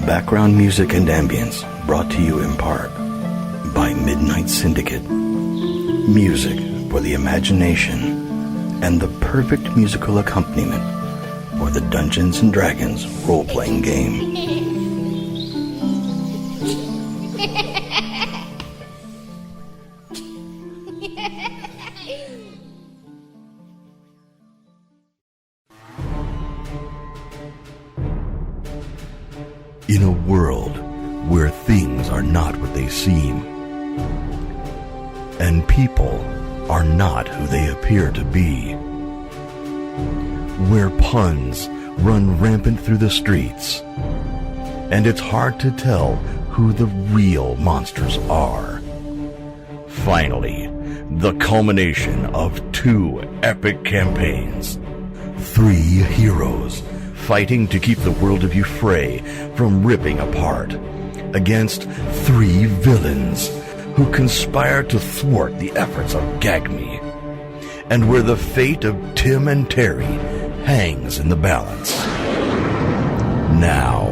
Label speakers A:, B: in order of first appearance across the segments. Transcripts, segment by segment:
A: Background music and ambience brought to you in part by Midnight Syndicate. Music for the imagination and the perfect musical accompaniment for the Dungeons & Dragons role-playing game. In a world where things are not what they seem, and people are not who they appear to be, where puns run rampant through the streets, and it's hard to tell who the real monsters are. Finally, the culmination of 2 epic campaigns. 3 heroes fighting to keep the world of Euphrae from ripping apart, against 3 villains who conspire to thwart the efforts of Gagme, and where the fate of Tim and Terry hangs in the balance. Now,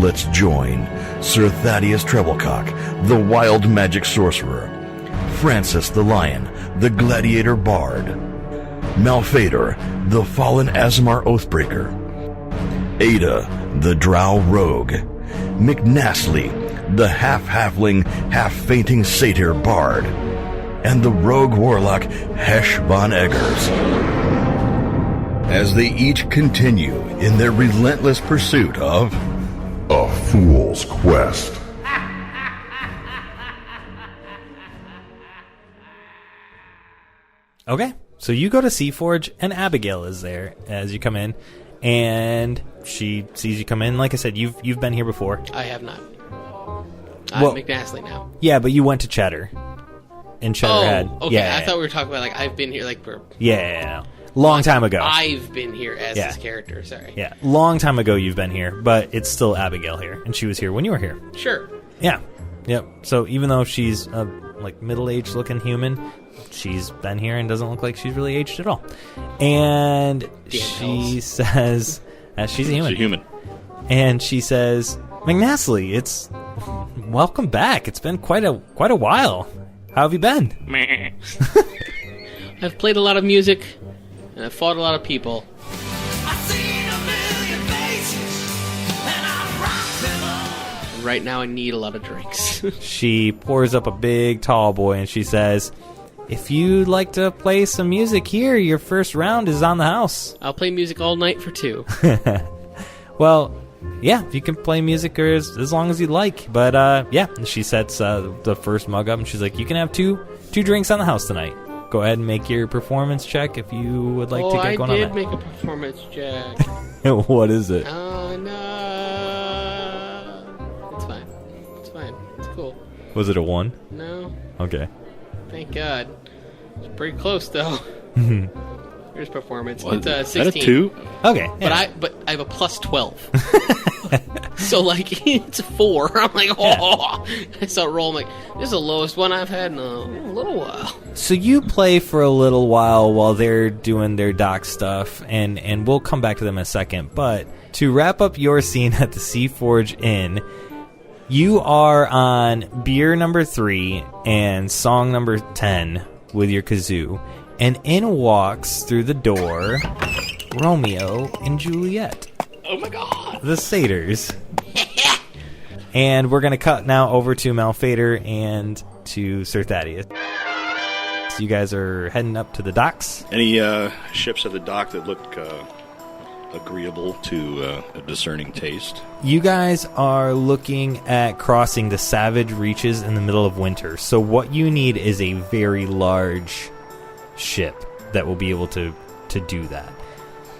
A: let's join Sir Thadeus Trebilcock, the wild magic sorcerer, Francis the Lion, the gladiator bard, Malphaedor, the fallen Azamar Oathbreaker, Ayda, the drow rogue, Nastly, the half-halfling, half-fainting satyr bard, and the rogue warlock Hesh von Eggars, as they each continue in their relentless pursuit of a fool's quest.
B: Okay, so you go to Seaforge, and Abigail is there as you come in, and she sees you come in. Like I said, you've been here before.
C: I have not. I'm McNastly now.
B: Yeah, but you went to Cheddar. In Cheddarhead.
C: Oh, okay.
B: Yeah,
C: I thought we were talking about, like, I've been here, like, for...
B: Yeah. Long time ago.
C: I've been here as this character, sorry.
B: Yeah, long time ago you've been here, but it's still Abigail here, and she was here when you were here.
C: Sure.
B: Yeah. Yep. So even though she's a, like, middle-aged looking human, she's been here and doesn't look like she's really aged at all. And she says... she's a human.
D: She's a human.
B: And she says, McNastly, it's... Welcome back. It's been quite a while. How have you been?
C: I've played a lot of music, and I've fought a lot of people.
E: I've seen a million faces, and I rock them all.
C: And right now I need a lot of drinks.
B: She pours up a big tall boy, and she says, if you'd like to play some music here, your first round is on the house.
C: I'll play music all night for 2.
B: Well... yeah, you can play music as long as you'd like. But, yeah, she sets the first mug up, and she's like, you can have two drinks on the house tonight. Go ahead and make your performance check if you would like to get going on that.
C: I did make a performance check.
B: What is it?
C: Oh, no. It's fine. It's fine. It's cool.
B: Was it a 1?
C: No.
B: Okay.
C: Thank God. It's pretty close, though. Here's performance.
D: What,
C: it's 16.
D: Is that a 2?
B: Okay. Yeah.
C: But I have a plus 12. So, like, it's a 4. I'm like, oh. Yeah. I start rolling. I'm like, this is the lowest one I've had in a little while.
B: So you play for a little while they're doing their dock stuff, and we'll come back to them in a second. But to wrap up your scene at the Seaforge Inn, you are on beer number 3 and song number 10 with your kazoo. And in walks through the door Romeo and Juliet.
C: Oh my God!
B: The satyrs. And we're going to cut now over to Malphaedor and to Sir Thadeus. So you guys are heading up to the docks.
D: Any ships at the dock that look agreeable to a discerning taste?
B: You guys are looking at crossing the Savage Reaches in the middle of winter. So what you need is a very large ship that will be able to do that.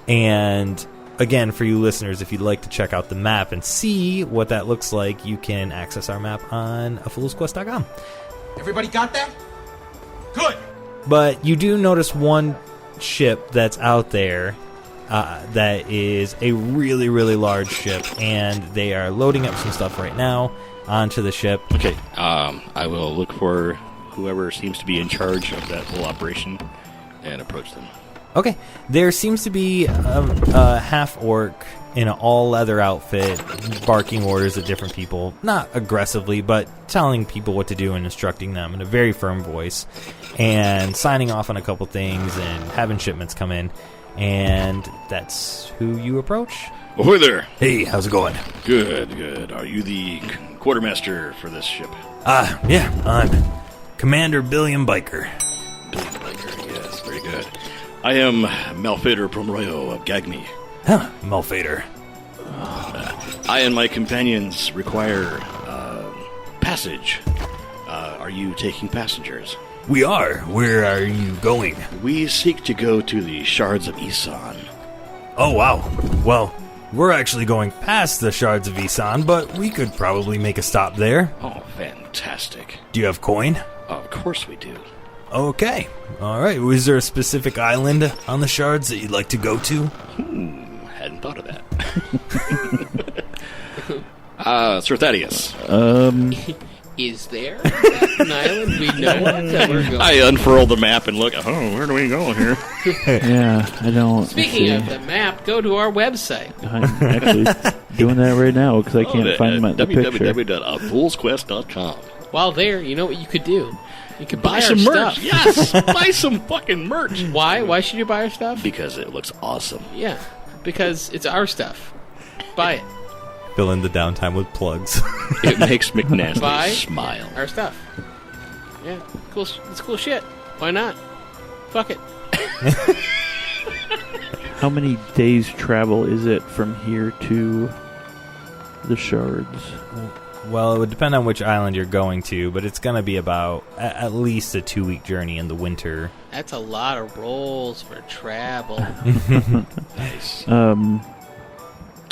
B: And again, for you listeners, if you'd like to check out the map and see what that looks like, you can access our map on afoolsquest.com.
E: Everybody got that? Good.
B: But you do notice one ship that's out there that is a really, really large ship, and they are loading up some stuff right now onto the ship.
D: Okay, I will look for whoever seems to be in charge of that whole operation and approach them.
B: Okay. There seems to be a half-orc in an all-leather outfit barking orders at different people. Not aggressively, but telling people what to do and instructing them in a very firm voice. And signing off on a couple things and having shipments come in. And that's who you approach.
D: Ahoy there.
B: Hey, how's it going?
D: Good, good. Are you the quartermaster for this ship?
B: Yeah, I'm Commander Billiam Biker.
D: Billiam Biker, yes, very good. I am Malphaedor Bromroyo of Gagme.
B: Huh, Malphaedor.
D: I and my companions require passage. Are you taking passengers?
B: We are. Where are you going?
D: We seek to go to the Shards of Isan.
B: Oh, wow. Well, we're actually going past the Shards of Isan, but we could probably make a stop there.
D: Oh, fantastic.
B: Do you have coin?
D: Of course we do.
B: Okay. All right. Was there a specific island on the Shards that you'd like to go to?
D: Hadn't thought of that. Sir Thadeus.
C: Is there an island we know of that we're going?
D: I unfurl the map and look. Oh, where do we go here?
F: Yeah, I don't.
C: Speaking of the map, go to our website.
F: I'm actually doing that right now because I can't find the picture.
D: www.foolsquest.com.
C: While there, you know what you could do? You could
D: Buy
C: buy
D: some
C: our
D: merch.
C: stuff.
D: Yes, buy some fucking merch.
C: Why? Why should you buy our stuff?
D: Because it looks awesome.
C: Yeah, because it's our stuff. Buy it.
B: Fill in the downtime with plugs.
D: It makes McNasty
C: Buy
D: smile.
C: our stuff. Yeah, cool. It's cool shit. Why not? Fuck it.
F: How many days travel is it from here to the Shards?
B: Well, it would depend on which island you're going to, but it's going to be about at least a 2-week journey in the winter.
C: That's a lot of rolls for travel.
D: Nice.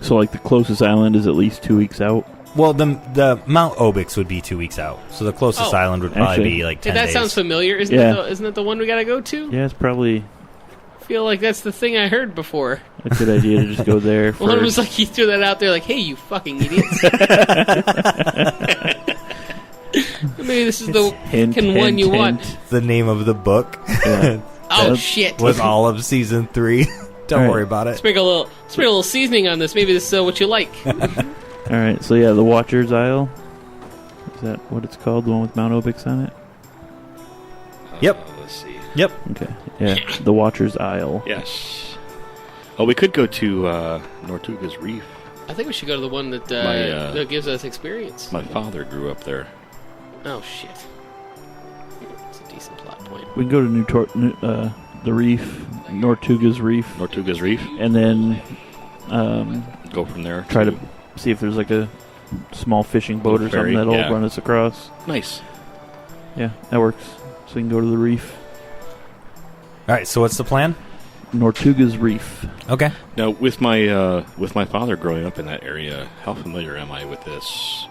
F: So like the closest island is at least 2 weeks out.
B: Well, the Mount Obix would be 2 weeks out, so the closest
C: Oh.
B: island would probably
F: Actually-
B: be like
C: Hey,
B: 10
C: that
B: days.
C: sounds familiar. Isn't it the one we gotta go to?
F: Yeah, it's probably
C: I feel like that's the thing I heard before.
F: a good idea to just go there.
C: One was
F: first.
C: like he threw that out there, like, "Hey, you fucking idiots!" Maybe this is the
F: Hint,
C: fucking
F: hint,
C: one you
F: hint.
C: want.
B: The name of the book
F: Yeah.
C: Oh shit!
B: was all of season 3. Don't
F: All right.
B: worry about it.
C: Sprinkle a little seasoning on this. Maybe this is what you like.
F: All right, so yeah, the Watcher's Isle. Is that what it's called? The one with Mount Obix on it?
B: Yep.
D: Let's see.
B: Yep.
F: Okay. Yeah, the Watcher's Isle.
D: Yes. Oh, we could go to Nortuga's Reef.
C: I think we should go to the one that that gives us experience.
D: My father grew up there.
C: Oh shit! It's a decent plot point.
F: We can go to the reef, Nortuga's Reef,
D: Nortuga's Reef.
F: and then
D: Go from there.
F: try to see if there's like a small fishing boat or
D: Little ferry,
F: something that'll
D: yeah.
F: run us across.
D: Nice.
F: Yeah, that works. So we can go to the reef.
B: All right, so what's the plan?
F: Nortuga's Reef.
B: Okay.
D: Now, with my father growing up in that area, how familiar am I with these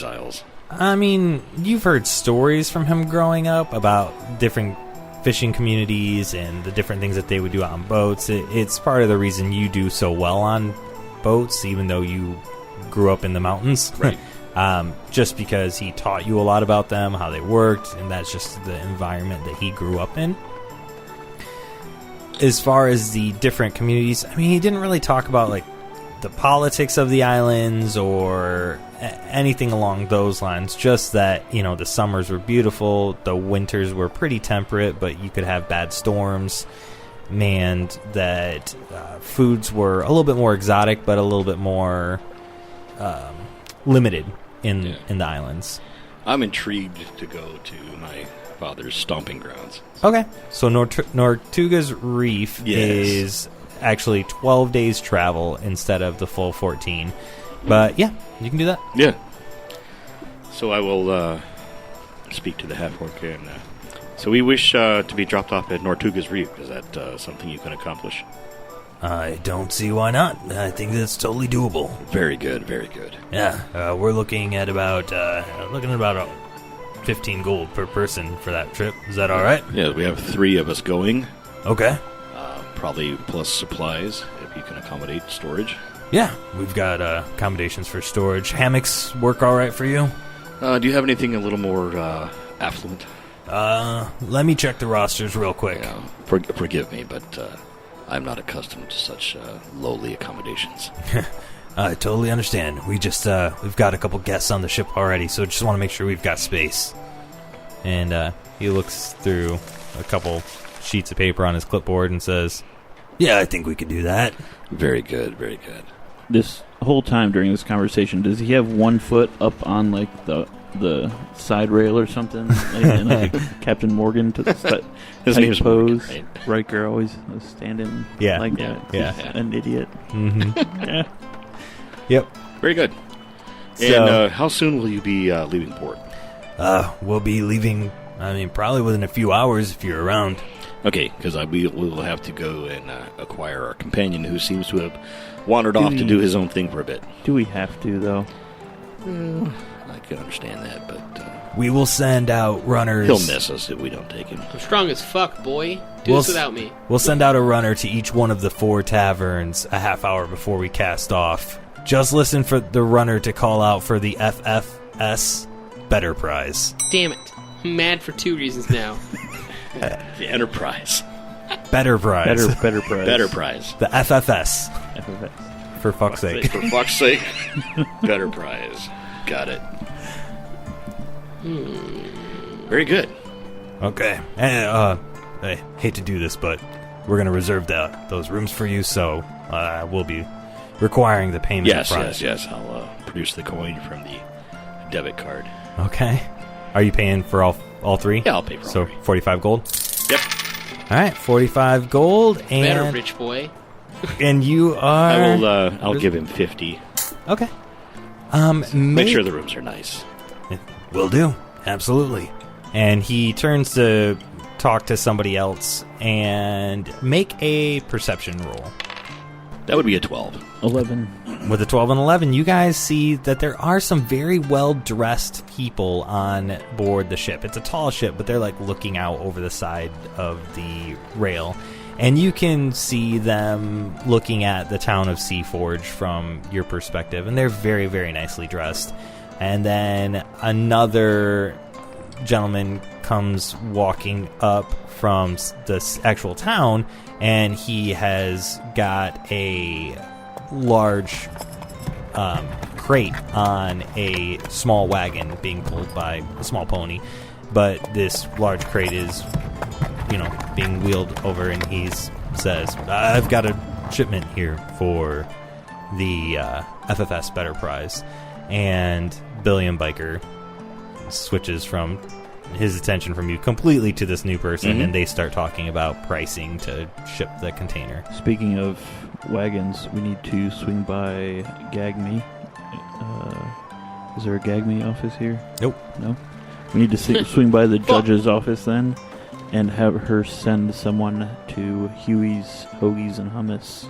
D: isles?
B: I mean, you've heard stories from him growing up about different fishing communities and the different things that they would do on boats. It's part of the reason you do so well on boats, even though you grew up in the mountains.
D: Right.
B: Just because he taught you a lot about them, how they worked, and that's just the environment that he grew up in. As far as the different communities, I mean, he didn't really talk about like the politics of the islands or anything along those lines. Just that, you know, the summers were beautiful, the winters were pretty temperate, but you could have bad storms, and that foods were a little bit more exotic, but a little bit more limited in the islands.
D: I'm intrigued to go to my father's stomping grounds.
B: Okay, so Nortuga's Reef
D: Yes.
B: is actually 12 days travel instead of the full 14. But yeah, you can do that.
D: Yeah. So I will speak to the half-orc and so we wish to be dropped off at Nortuga's Reef. Is that something you can accomplish?
B: I don't see why not. I think that's totally doable.
D: Very good, very good.
B: Yeah, we're looking at about 15 gold per person for that trip. Is that all right?
D: Yeah, we have 3 of us going,
B: Okay.
D: probably plus supplies, if you can accommodate storage.
B: Yeah, we've got accommodations for storage. Hammocks work all right for you?
D: Do you have anything a little more affluent?
B: Let me check the rosters real quick.
D: Yeah, forgive me, but I'm not accustomed to such lowly accommodations.
B: I totally understand. We just, we've got a couple guests on the ship already, so just want to make sure we've got space. And he looks through a couple sheets of paper on his clipboard and says, yeah, I think we could do that.
D: Very good, very good.
F: This whole time during this conversation, does he have one foot up on like the side rail or something, like, in, like Captain Morgan to
D: His name's
F: pose?
D: Morgan, right?
F: Riker always standing like that.
B: Yeah.
F: He's an idiot.
B: Mm-hmm.
F: Yeah.
B: Yep.
D: Very good.
B: So-
D: And how soon will you be leaving port?
B: We'll be leaving, probably within a few hours if you're around.
D: Okay, because we will have to go and acquire our companion who seems to have wandered off to do his own thing for a bit.
F: Do we have to, though?
D: I can understand that, but
B: We will send out runners.
D: he'll miss us if we don't take him.
C: I'm strong as fuck, boy. Do
B: We'll
C: this without me.
B: We'll send out a runner to each one of the 4 taverns a half hour before we cast off. Just listen for the runner to call out for the FFS Betterprise.
C: Damn it. I'm mad for 2 reasons now.
D: The Enterprise.
B: Betterprise.
F: Better prize.
D: Better prize.
B: The FFS.
F: FFS.
B: For fuck's sake.
D: For fuck's sake. Better prize. Got it. Very good.
B: Okay. And, I hate to do this, but we're going to reserve those rooms for you, so we'll be requiring the payment
D: Yes,
B: up front.
D: yes. I'll produce the coin from the debit card.
B: Okay. Are you paying for all 3?
D: Yeah, I'll pay for all
B: So
D: 3.
B: 45 gold?
D: Yep.
B: All right, 45 gold,
C: Better,
B: and
C: rich boy.
B: and you are.
D: I will. I'll give him 50.
B: Okay.
D: Make sure the rooms are nice.
B: Will do. Absolutely. And he turns to talk to somebody else and make a perception roll.
D: That would be a 12.
F: 11.
B: With a 12 and 11, you guys see that there are some very well-dressed people on board the ship. It's a tall ship, but they're like looking out over the side of the rail. And you can see them looking at the town of Seaforge from your perspective. And they're very, very nicely dressed. And then another gentleman comes walking up from the actual town, and he has got a large crate on a small wagon being pulled by a small pony. But this large crate is, being wheeled over, and he says, I've got a shipment here for the FFS Betterprise. And Billiam Biker switches from his attention from you completely to this new person, and they start talking about pricing to ship the container.
F: Speaking of wagons, we need to swing by Gagme. Is there a Gagme office here?
B: Nope.
F: No? We need to swing by the judge's office then and have her send someone to Huey's Hoagies and Hummus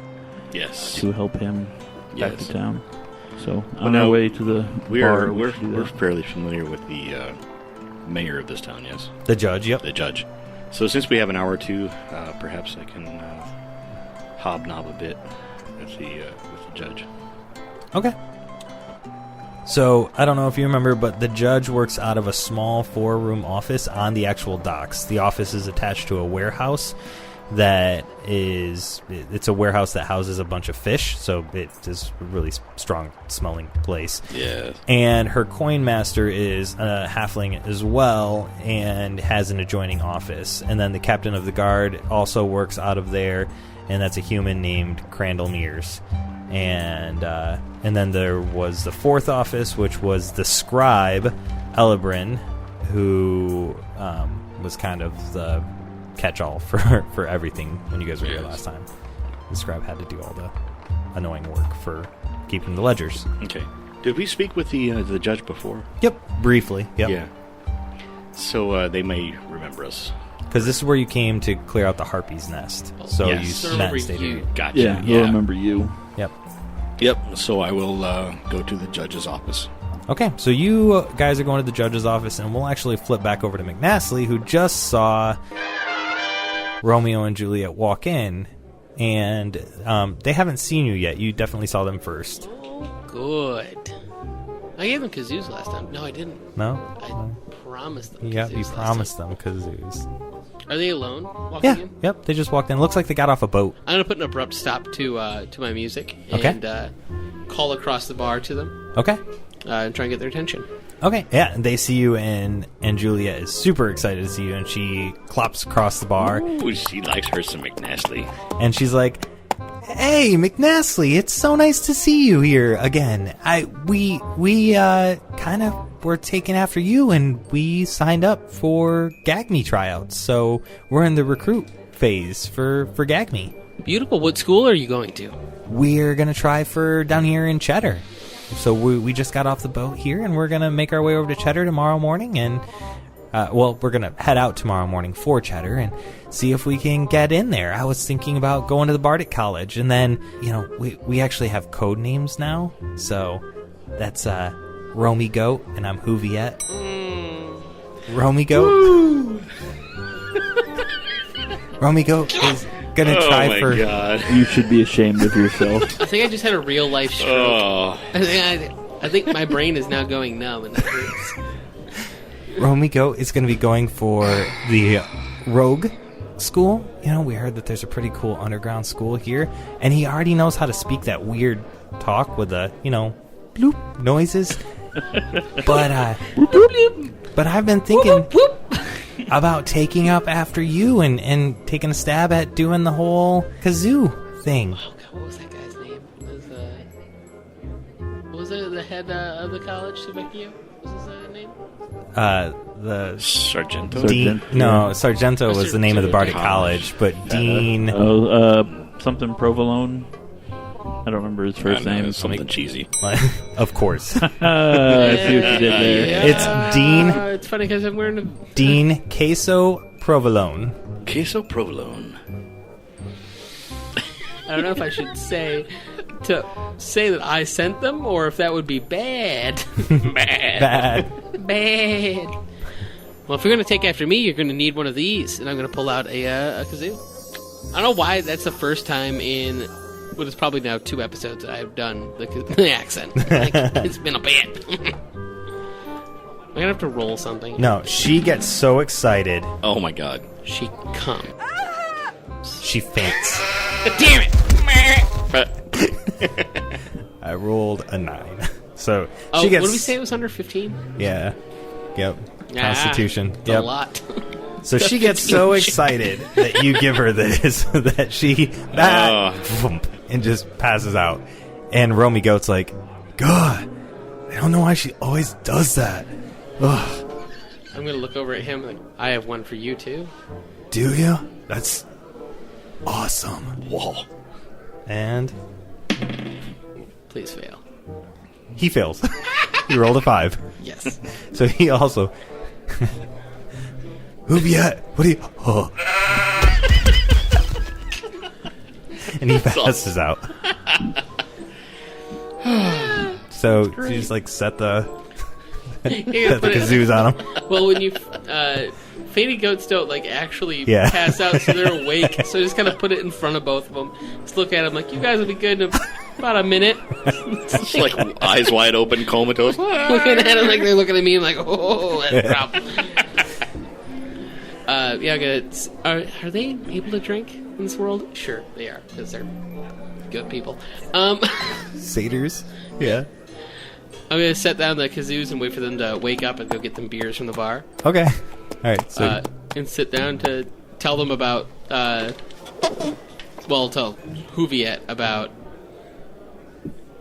D: Yes.
F: to help him back
D: Yes.
F: to town. So
D: Well,
F: on
D: now,
F: our way to the bar,
D: We're
F: should do that.
D: fairly familiar with the mayor of this town, yes?
B: The judge, yep.
D: The judge. So since we have an hour or two, perhaps I can hobnob a bit with the judge.
B: Okay. So, I don't know if you remember, but the judge works out of a small 4-room office on the actual docks. The office is attached to a warehouse it's a warehouse that houses a bunch of fish, so it is a really strong smelling place.
D: Yeah.
B: And her coin master is a halfling as well and has an adjoining office. And then the captain of the guard also works out of there, and that's a human named Crandall Mears. And then there was the 4th office, which was the scribe, Elebrin, who was kind of the catch-all for everything when you guys were here last time. The scribe had to do all the annoying work for keeping the ledgers.
D: Okay. Did we speak with the judge before?
B: Yep, briefly. Yep.
D: Yeah. So they may remember us.
B: Because this is where you came to clear out the harpy's nest. So
D: Yes.
B: you
C: Remember
B: met and stayed
C: you.
B: here.
D: Gotcha.
F: Yeah, he'll remember you.
B: Yep.
D: Yep. So I will go to the judge's office.
B: Okay, so you guys are going to the judge's office, and we'll actually flip back over to Nastly, who just saw Romeo and Juliet walk in, and they haven't seen you yet. You definitely saw them first.
C: Good. I gave them kazoos last time. No, I didn't.
B: No?
C: I promised them.
B: Yeah,
C: kazoos
B: you
C: last
B: promised
C: time.
B: them kazoos.
C: Are they alone walking
B: Yeah,
C: in?
B: yep, they just walked in. Looks like they got off a boat.
C: I'm gonna put an abrupt stop to my music
B: Okay.
C: and call across the bar to them
B: Okay.
C: and try and get their attention.
B: Okay, yeah, and they see you, and Julia is super excited to see you, and she clops across the bar,
D: Ooh, she likes her some McNastly.
B: and she's like, "Hey, McNastly, it's so nice to see you here again. We kind of were taken after you, and we signed up for GAGME tryouts, so we're in the recruit phase for GAGME.
C: Beautiful. What school are you going to?
B: We're gonna try for down here in Cheddar. So we just got off the boat here, and we're gonna make our way over to Cheddar tomorrow morning, and we're gonna head out tomorrow morning for Cheddar and see if we can get in there. I was thinking about going to the Bardic College, and then we actually have code names now, so that's Romy Goat, and I'm Juviet. Romy Goat. Romy Goat is gonna try
D: Oh my
B: for.
D: god.
F: You should be ashamed of yourself.
C: I think I just had a real life stroke.
D: Oh.
C: I think my brain is now going numb and that hurts.
B: Romy Goat is going to be going for the Rogue School. We heard that there's a pretty cool underground school here, and he already knows how to speak that weird talk with the, bloop noises. But I've been thinking about taking up after you and taking a stab at doing the whole kazoo thing.
C: Oh god, what was that guy's name? What was the head of the college? Subecchio? What was his name?
B: The
D: Sargento?
B: Dean. No, Sargento was the name of the Bardic College, but Dean.
F: Something Provolone. I don't remember his first name.
D: Something cheesy.
B: Of course.
F: I see what you did there.
C: Yeah,
B: It's Dean.
C: It's funny because I'm wearing a...
B: Dean Queso Provolone.
D: Queso provolone.
C: I don't know if I should say that I sent them or if that would be bad.
B: Bad.
C: Bad. Well, if you're going to take after me, you're going to need one of these, and I'm going to pull out a kazoo. I don't know why that's the first time in what is probably now 2 episodes that I've done the accent. Like, it's been a bit. I'm going to have to roll something.
B: No, she gets so excited,
D: Oh my god.
C: She comes.
B: she faints.
C: Damn it!
B: I rolled a 9. So
C: Oh,
B: she gets.
C: what did we say it was under 15?
B: Yeah. Yep.
C: Ah,
B: Constitution.
C: it's a
B: Yep.
C: lot.
B: So she gets so excited that you give her this that she and just passes out. And Romy Goat's like, God, I don't know why she always does that. Ugh.
C: I'm going to look over at him like, I have one for you too.
B: Do you? That's awesome.
D: Whoa.
B: And
C: Please fail.
B: he fails. He rolled a 5.
C: Yes.
B: So he also. Juviet, what do you? Oh. And he passes out. So you just like set the
C: Here, put it-
B: kazoos on him.
C: Well, when you fainting goats don't like actually
B: Yeah.
C: pass out, so they're awake. So just kind of put it in front of both of them. Just look at them like, you guys will be good in about a minute.
D: It's like eyes wide open, comatose.
C: Looking at them like they're looking at me. I'm like, oh, that's a problem. Yeah, good. Are they able to drink in this world? Sure, they are because they're good people.
B: Satyrs. Yeah.
C: I'm gonna set down the kazoos and wait for them to wake up and go get them beers from the bar.
B: Okay. All right. So
C: And sit down to tell them about, tell Juviet about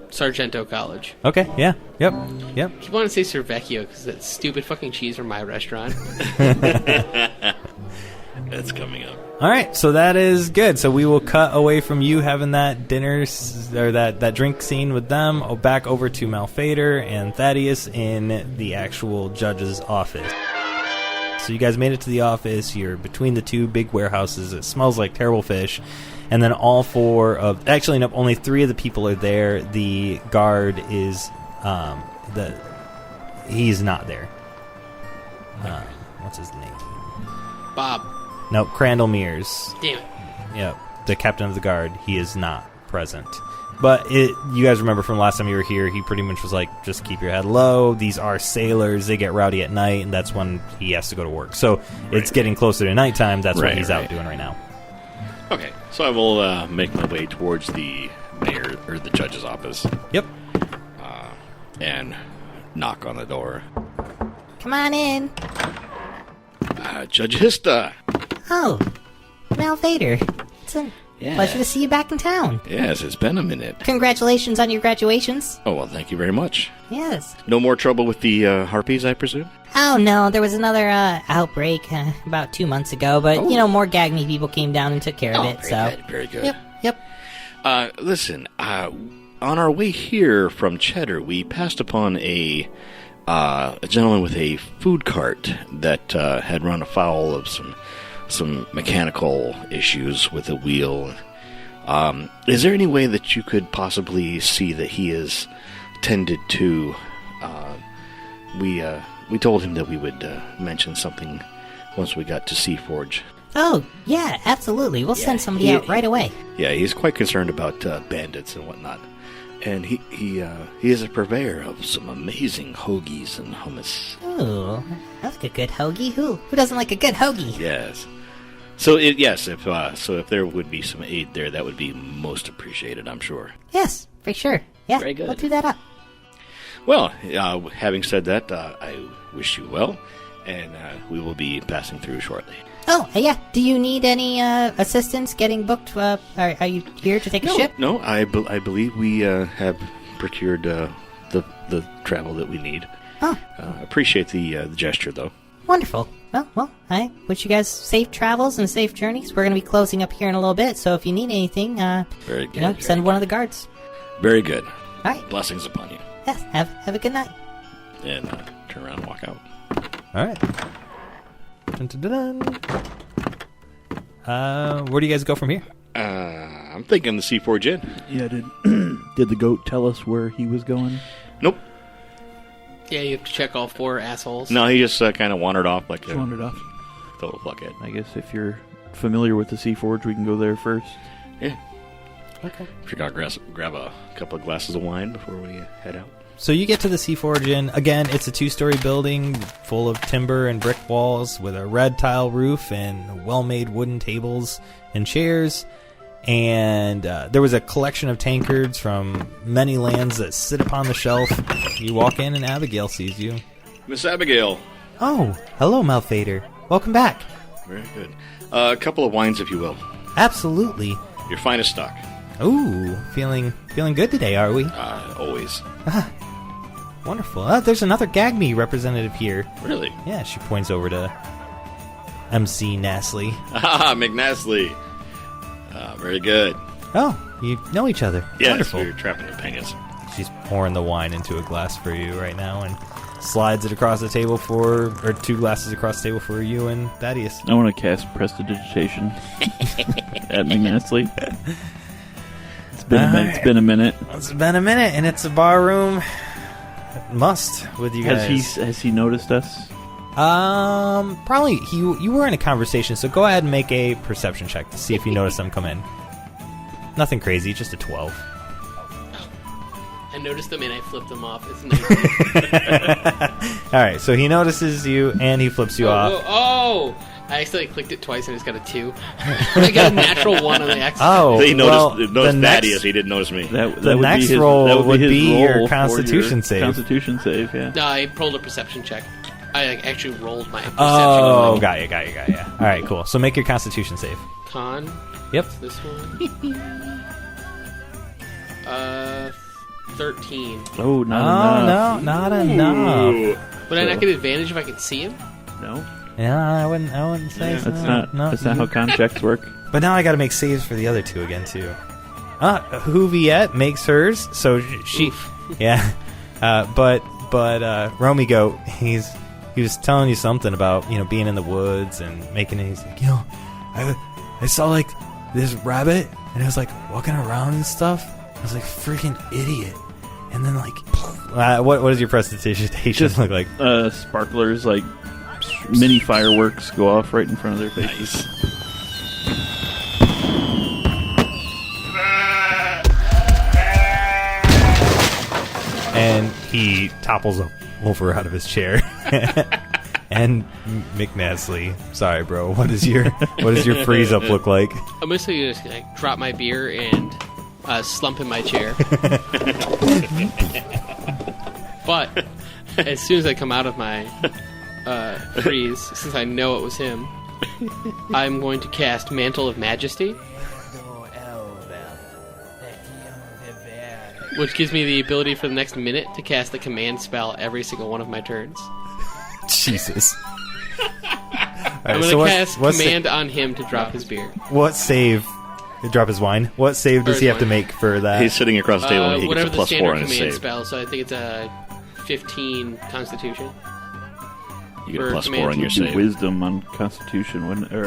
C: Sargento College.
B: okay. Yeah. Yep. Yep.
C: I want to say Cervecchio because that stupid fucking cheese from my restaurant.
D: That's coming up.
B: All right. So that is good. So we will cut away from you having that dinner or that drink scene with them back over to Malphaedor and Thadeus in the actual judge's office. So you guys made it to the office. You're between the 2 big warehouses. It smells like terrible fish. And then all 4 of... Actually, no, only 3 of the people are there. The guard is... he's not there. What's his name?
C: Bob.
B: No, Crandall Mears.
C: Damn it.
B: Yep. The captain of the guard. He is not present. But you guys remember from last time you were here, he pretty much was like, just keep your head low. These are sailors. They get rowdy at night, and that's when he has to go to work. So it's getting closer to nighttime. That's what he's out doing right now.
D: Okay, so I will make my way towards the mayor or the judge's office.
B: Yep.
D: And knock on the door.
G: Come on in.
D: Judge Hista.
G: Oh, Malphaedor. It's a pleasure to see you back in town.
D: Yes, it's been a minute.
G: Congratulations on your graduations.
D: Oh, well, thank you very much.
G: Yes.
D: No more trouble with the harpies, I presume?
G: Oh, no, there was another outbreak about 2 months ago, but, more Gagme people came down and took care of it,
D: Very good.
G: Yep.
D: Listen, on our way here from Cheddar, we passed upon a gentleman with a food cart that had run afoul of some mechanical issues with the wheel. Is there any way that you could possibly see that he is tended to? We told him that we would mention something once we got to Seaforge.
G: Oh, yeah, absolutely. We'll send somebody out right away.
D: Yeah, he's quite concerned about bandits and whatnot. And he is a purveyor of some amazing hoagies and hummus.
G: Ooh, that's a good hoagie. Who doesn't like a good hoagie?
D: Yes. So if there would be some aid there, that would be most appreciated, I'm sure.
G: Yes, for sure. Yeah,
D: Very good.
G: We'll do that up.
D: Well, having said that, I wish you well, and we will be passing through shortly.
G: Oh, yeah. Do you need any assistance getting booked? Are you here to take a ship?
D: No, I believe we have procured the travel that we need.
G: Oh.
D: Appreciate the gesture, though.
G: Wonderful. Well, I wish you guys safe travels and safe journeys. We're going to be closing up here in a little bit, so if you need anything,
D: Very good.
G: send one of the guards.
D: Very good.
G: All right.
D: Blessings upon you.
G: Yes, have a good night.
D: And turn around and walk out.
B: All right. Dun, dun, dun, dun. Where do you guys go from here?
D: I'm thinking the Seaforge Inn.
F: Yeah, did the goat tell us where he was going?
D: Nope.
C: Yeah, you have to check all 4 assholes.
D: No, he just kind of wandered off like
F: Just wandered off.
D: total fuckhead.
F: I guess if you're familiar with the Seaforge, we can go there first.
D: Yeah.
G: Okay.
D: Forgot to grab a couple of glasses of wine before we head out.
B: So you get to the Seaforge Inn. Again, it's a 2-story building full of timber and brick walls with a red tile roof and well-made wooden tables and chairs. And there was a collection of tankards from many lands that sit upon the shelf. You walk in and Abigail sees you.
D: Miss Abigail.
B: Oh, hello, Malphaedor. Welcome back.
D: Very good. A couple of wines, if you will.
B: Absolutely.
D: Your finest stock.
B: Ooh, feeling good today, are we?
D: Always.
B: Wonderful. There's another Gagme representative here.
D: Really?
B: Yeah, she points over to MC Nastly.
D: Ah, McNastly. Very good.
B: Oh, you know each other.
D: Yes,
B: Wonderful.
D: we're trapping companions.
B: She's pouring the wine into a glass for you right now and slides it across the table or 2 glasses across the table for you and Thaddeus.
F: I want to cast Prestidigitation at McNastly. It's been a minute.
B: It's been a minute, and it's a bar room must with you guys.
F: Has he noticed us?
B: Probably you were in a conversation, so go ahead and make a perception check to see if you notice them come in. Nothing crazy, just a 12.
C: I noticed them and I flipped them off. It's 19.
B: Alright, so he notices you and he flips you off.
C: Oh! I accidentally clicked it twice and it's got a 2. I got a natural 1 on the X.
B: Oh,
D: He noticed
B: the
D: Thaddeus, he didn't notice me.
F: That would
B: next
F: be his,
B: roll
F: that
B: would
F: his
B: be
F: roll
B: your
F: for
B: Constitution save.
F: Constitution save, yeah.
C: No, I rolled a perception check. I actually rolled my perception.
B: Oh, got you. Alright, cool. So make your Constitution save.
C: Con.
B: Yep.
C: This one. 13.
F: Oh, not enough.
B: No, not enough.
D: Ooh.
C: Would I not get advantage if I could see him?
F: No,
B: Yeah, I wouldn't say so.
F: that's not how con checks work.
B: But now I got to make saves for the other 2 again too. Juviette makes hers, so she, yeah. But Romy Goat, he was telling you something about being in the woods and making it. He's like, I saw like this rabbit and it was like walking around and stuff. I was like, freaking idiot. And then like, what does your presentation look like?
F: Sparklers, like mini fireworks, go off right in front of their faces.
B: he topples over out of his chair. And McNasty, sorry, bro. What does your freeze up look like?
C: I'm basically just gonna drop my beer and slump in my chair. But as soon as I come out of my freeze, since I know it was him, I'm going to cast Mantle of Majesty, which gives me the ability for the next minute to cast the command spell every single one of my turns.
B: Jesus.
C: I'm going to cast command on him to drop his beer.
B: What save? Drop his wine. What save does he have to make for that?
D: He's sitting across the table and he gets
C: whatever
D: a plus
C: the
D: 4
C: standard
D: on his
C: command
D: save.
C: spell, so I think it's a 15 Constitution.
D: You get a
C: for
D: plus
C: command
D: 4 on your
F: Do
D: save.
F: wisdom on Constitution, wouldn't or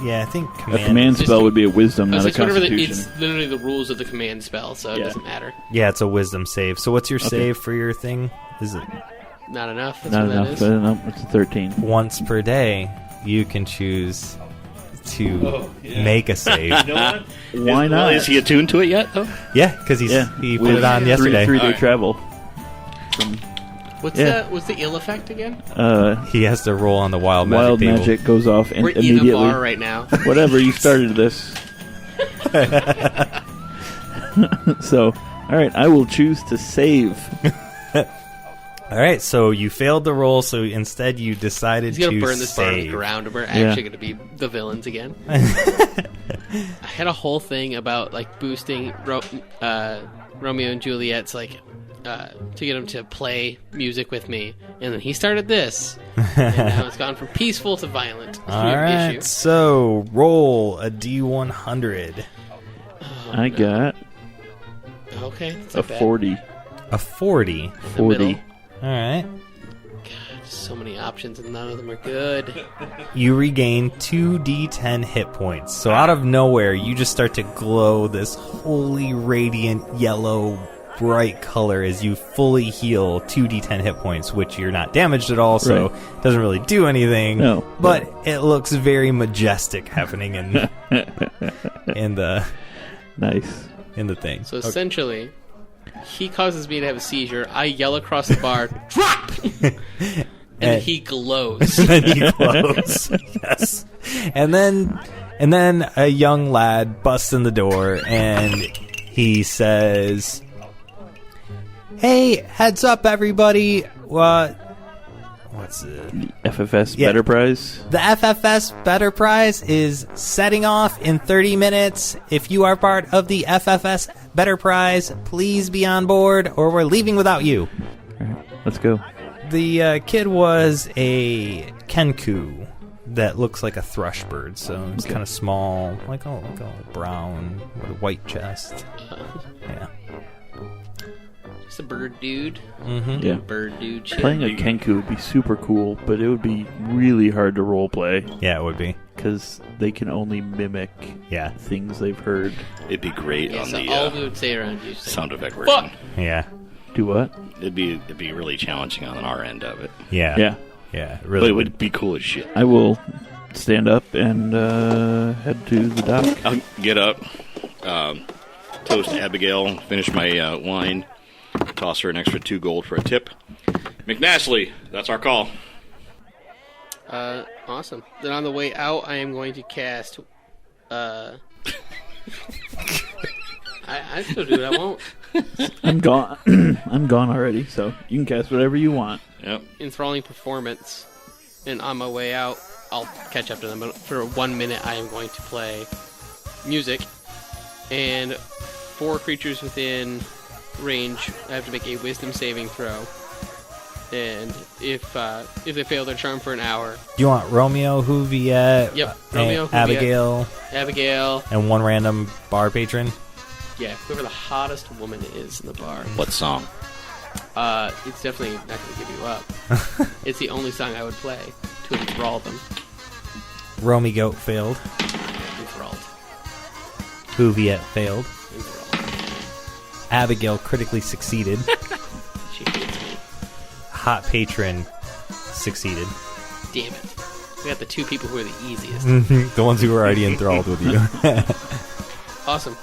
B: Yeah, I think
F: a
B: command.
F: command spell would be a wisdom, not a
C: It's whatever
F: Constitution.
C: it's literally the rules of the command spell, so it
F: Yeah.
C: doesn't matter.
B: Yeah, it's a wisdom save. So what's your save for your thing? Is it
C: Not enough. That's
F: Not
C: what
F: enough.
C: that is.
F: But no, it's a 13.
B: once per day? You can choose to make a save.
F: Why not?
D: Is he attuned to it yet, though?
B: Yeah, because he put
F: With
B: it on yesterday.
F: Three-day
D: Alright.
F: travel. From,
C: What's the ill effect again?
B: He has to roll on the wild magic
F: wild
B: table.
F: magic goes off
C: We're in a
F: immediately.
C: bar right now.
F: Whatever, you started this. So, alright, I will choose to save.
B: All right, so you failed the roll, so instead you decided
C: He's gonna
B: to
C: burn this bar to the
B: save.
C: ground, and we're
F: Yeah.
C: actually gonna be the villains again. I had a whole thing about like boosting Romeo and Juliet's to get him to play music with me, and then he started this, and now it's gone from peaceful to violent.
B: All right,
C: Issue.
B: so roll a D100.
F: I got
C: Okay, it's
F: a
C: not bad.
F: 40.
B: A 40.
C: The
F: 40.
C: middle.
B: All right.
C: So many options, and none of them are good.
B: You regain 2d10 hit points. So out of nowhere, you just start to glow this holy radiant yellow bright color as you fully heal 2d10 hit points, which you're not damaged at all, so
F: Right.
B: it doesn't really do anything.
F: No.
B: But it looks very majestic happening in the thing.
C: So essentially, he causes me to have a seizure. I yell across the bar, "Drop!" and he glows.
B: And then he glows. Yes. And then a young lad busts in the door and he says, "Hey, heads up, everybody! What's it?
F: FFS
B: Yeah.
F: Betterprise.
B: The FFS Betterprise is setting off in 30 minutes. If you are part of the FFS Betterprise, please be on board, or we're leaving without you."
F: Alright, let's go.
B: The kid was a kenku that looks like a thrush bird, so it's kind of small, like a brown with a white chest. Yeah.
C: Just a bird dude.
F: Yeah.
C: Bird dude shit.
F: Playing a Kenku would be super cool, but it would be really hard to roleplay
B: Yeah, it would be.
F: because they can only mimic
B: Yeah.
F: things they've heard.
D: It'd be great
C: Yeah,
D: on
C: so
D: the
C: all we would say around you is
D: sound effect version.
C: "Fuck!"
B: Yeah.
F: Do what?
D: It'd be really challenging on our end of it.
B: Yeah.
F: Yeah.
B: Yeah. It
D: But
B: really
D: it
B: would.
D: would be cool as shit.
F: I will stand up and head to the dock.
D: I'll get up, toast Abigail, finish my wine, toss her an extra 2 gold for a tip. McNasty, that's our call.
C: Awesome. Then on the way out, I am going to cast. I still do it. I won't.
F: I'm gone. I'm gone already, so you can cast whatever you want.
D: Yep.
C: Enthralling performance, and on my way out, I'll catch up to them. But for 1 minute, I am going to play music, and 4 creatures within range I have to make a Wisdom saving throw. And if they fail their charm for an hour,
B: Do you want Romeo, Juviet,
C: Yep, Romeo, Juviet.
B: Abigail,
C: Abigail,
B: and one random bar patron?
C: yeah, whoever the hottest woman is in the bar.
D: What song?
C: It's definitely not going to give you up. It's the only song I would play to enthrall them.
B: Romy Goat failed.
C: Enthralled.
B: Juviet failed.
C: Enthralled.
B: Abigail critically succeeded.
C: She hates me.
B: Hot patron succeeded.
C: Damn it. We got the 2 people who are the easiest.
B: The ones who were already enthralled with you.
C: Awesome.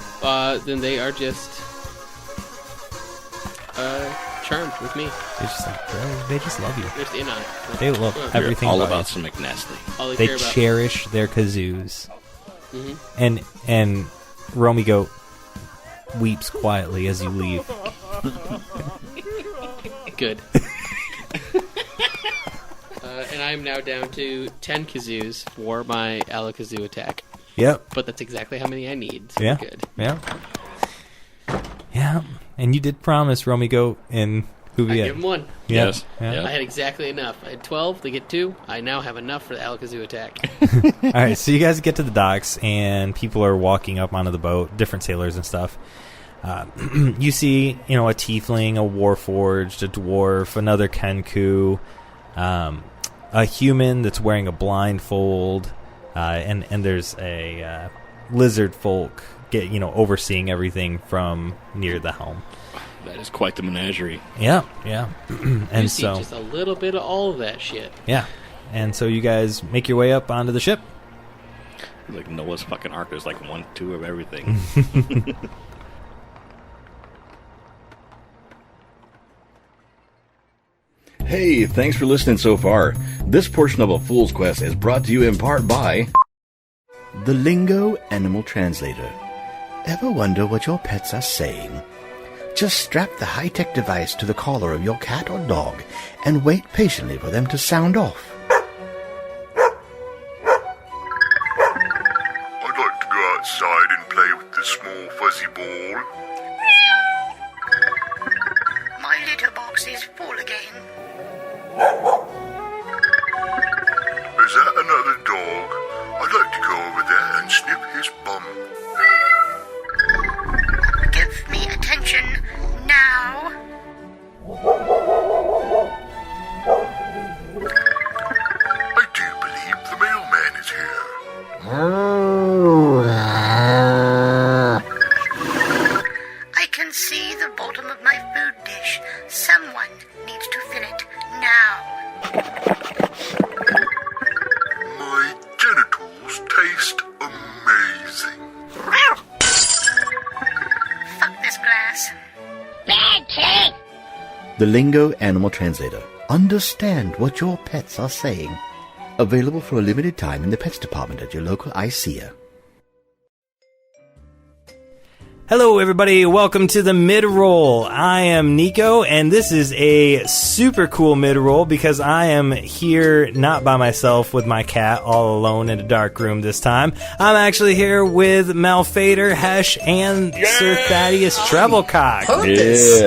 C: Then they are just charmed with me.
B: They just love you.
C: They're just in on it.
B: They love everything
D: all
B: about
D: about
B: you.
D: some McNastly.
C: All
B: They
C: care about.
B: cherish their kazoos.
C: Mhm.
B: And Romy Goat weeps quietly as you leave.
C: Good. And I'm now down to 10 kazoos for my Alakazoo attack.
B: Yep.
C: But that's exactly how many I need. So
B: Yeah.
C: good.
B: Yeah. Yeah. And you did promise Romy Goat in
C: I
B: Juviet.
C: give him one.
B: Yeah.
D: Yes.
B: Yeah.
D: Yeah.
C: I had exactly enough. I had 12, they get 2. I now have enough for the Alakazoo attack.
B: All right, so you guys get to the docks, and people are walking up onto the boat, different sailors and stuff. You see, a tiefling, a warforged, a dwarf, another Kenku, a human that's wearing a blindfold, and there's a lizard folk, overseeing everything from near the helm.
D: That is quite the menagerie.
B: Yeah, yeah. And
C: You see
B: so,
C: just a little bit of all of that shit.
B: yeah. And so you guys make your way up onto the ship.
D: Like Noah's fucking Ark. There's like 1, 2 of everything.
A: Hey, thanks for listening so far. This portion of A Fool's Quest is brought to you in part by the Lingo Animal Translator. Ever wonder what your pets are saying? Just strap the high-tech device to the collar of your cat or dog and wait patiently for them to sound off.
H: I'd like to go outside and play with the small fuzzy ball.
I: My litter box is full again.
H: Is that another dog? I'd like to go over there and snip his bum.
I: Give me attention now.
H: I do believe the mailman is here.
I: I can see the bottom of my food dish. Someone needs to fill it now.
H: My genitals taste amazing.
I: Fuck this glass.
A: The Lingo Animal Translator. Understand what your pets are saying. Available for a limited time in the pets department at your local ICEA.
B: Hello, everybody. Welcome to the mid-roll. I am Nico, and this is a super cool mid-roll because I am here not by myself with my cat all alone in a dark room this time. I'm actually here with Malphaedor, Hesh, and Sir Thadeus Trebilcock.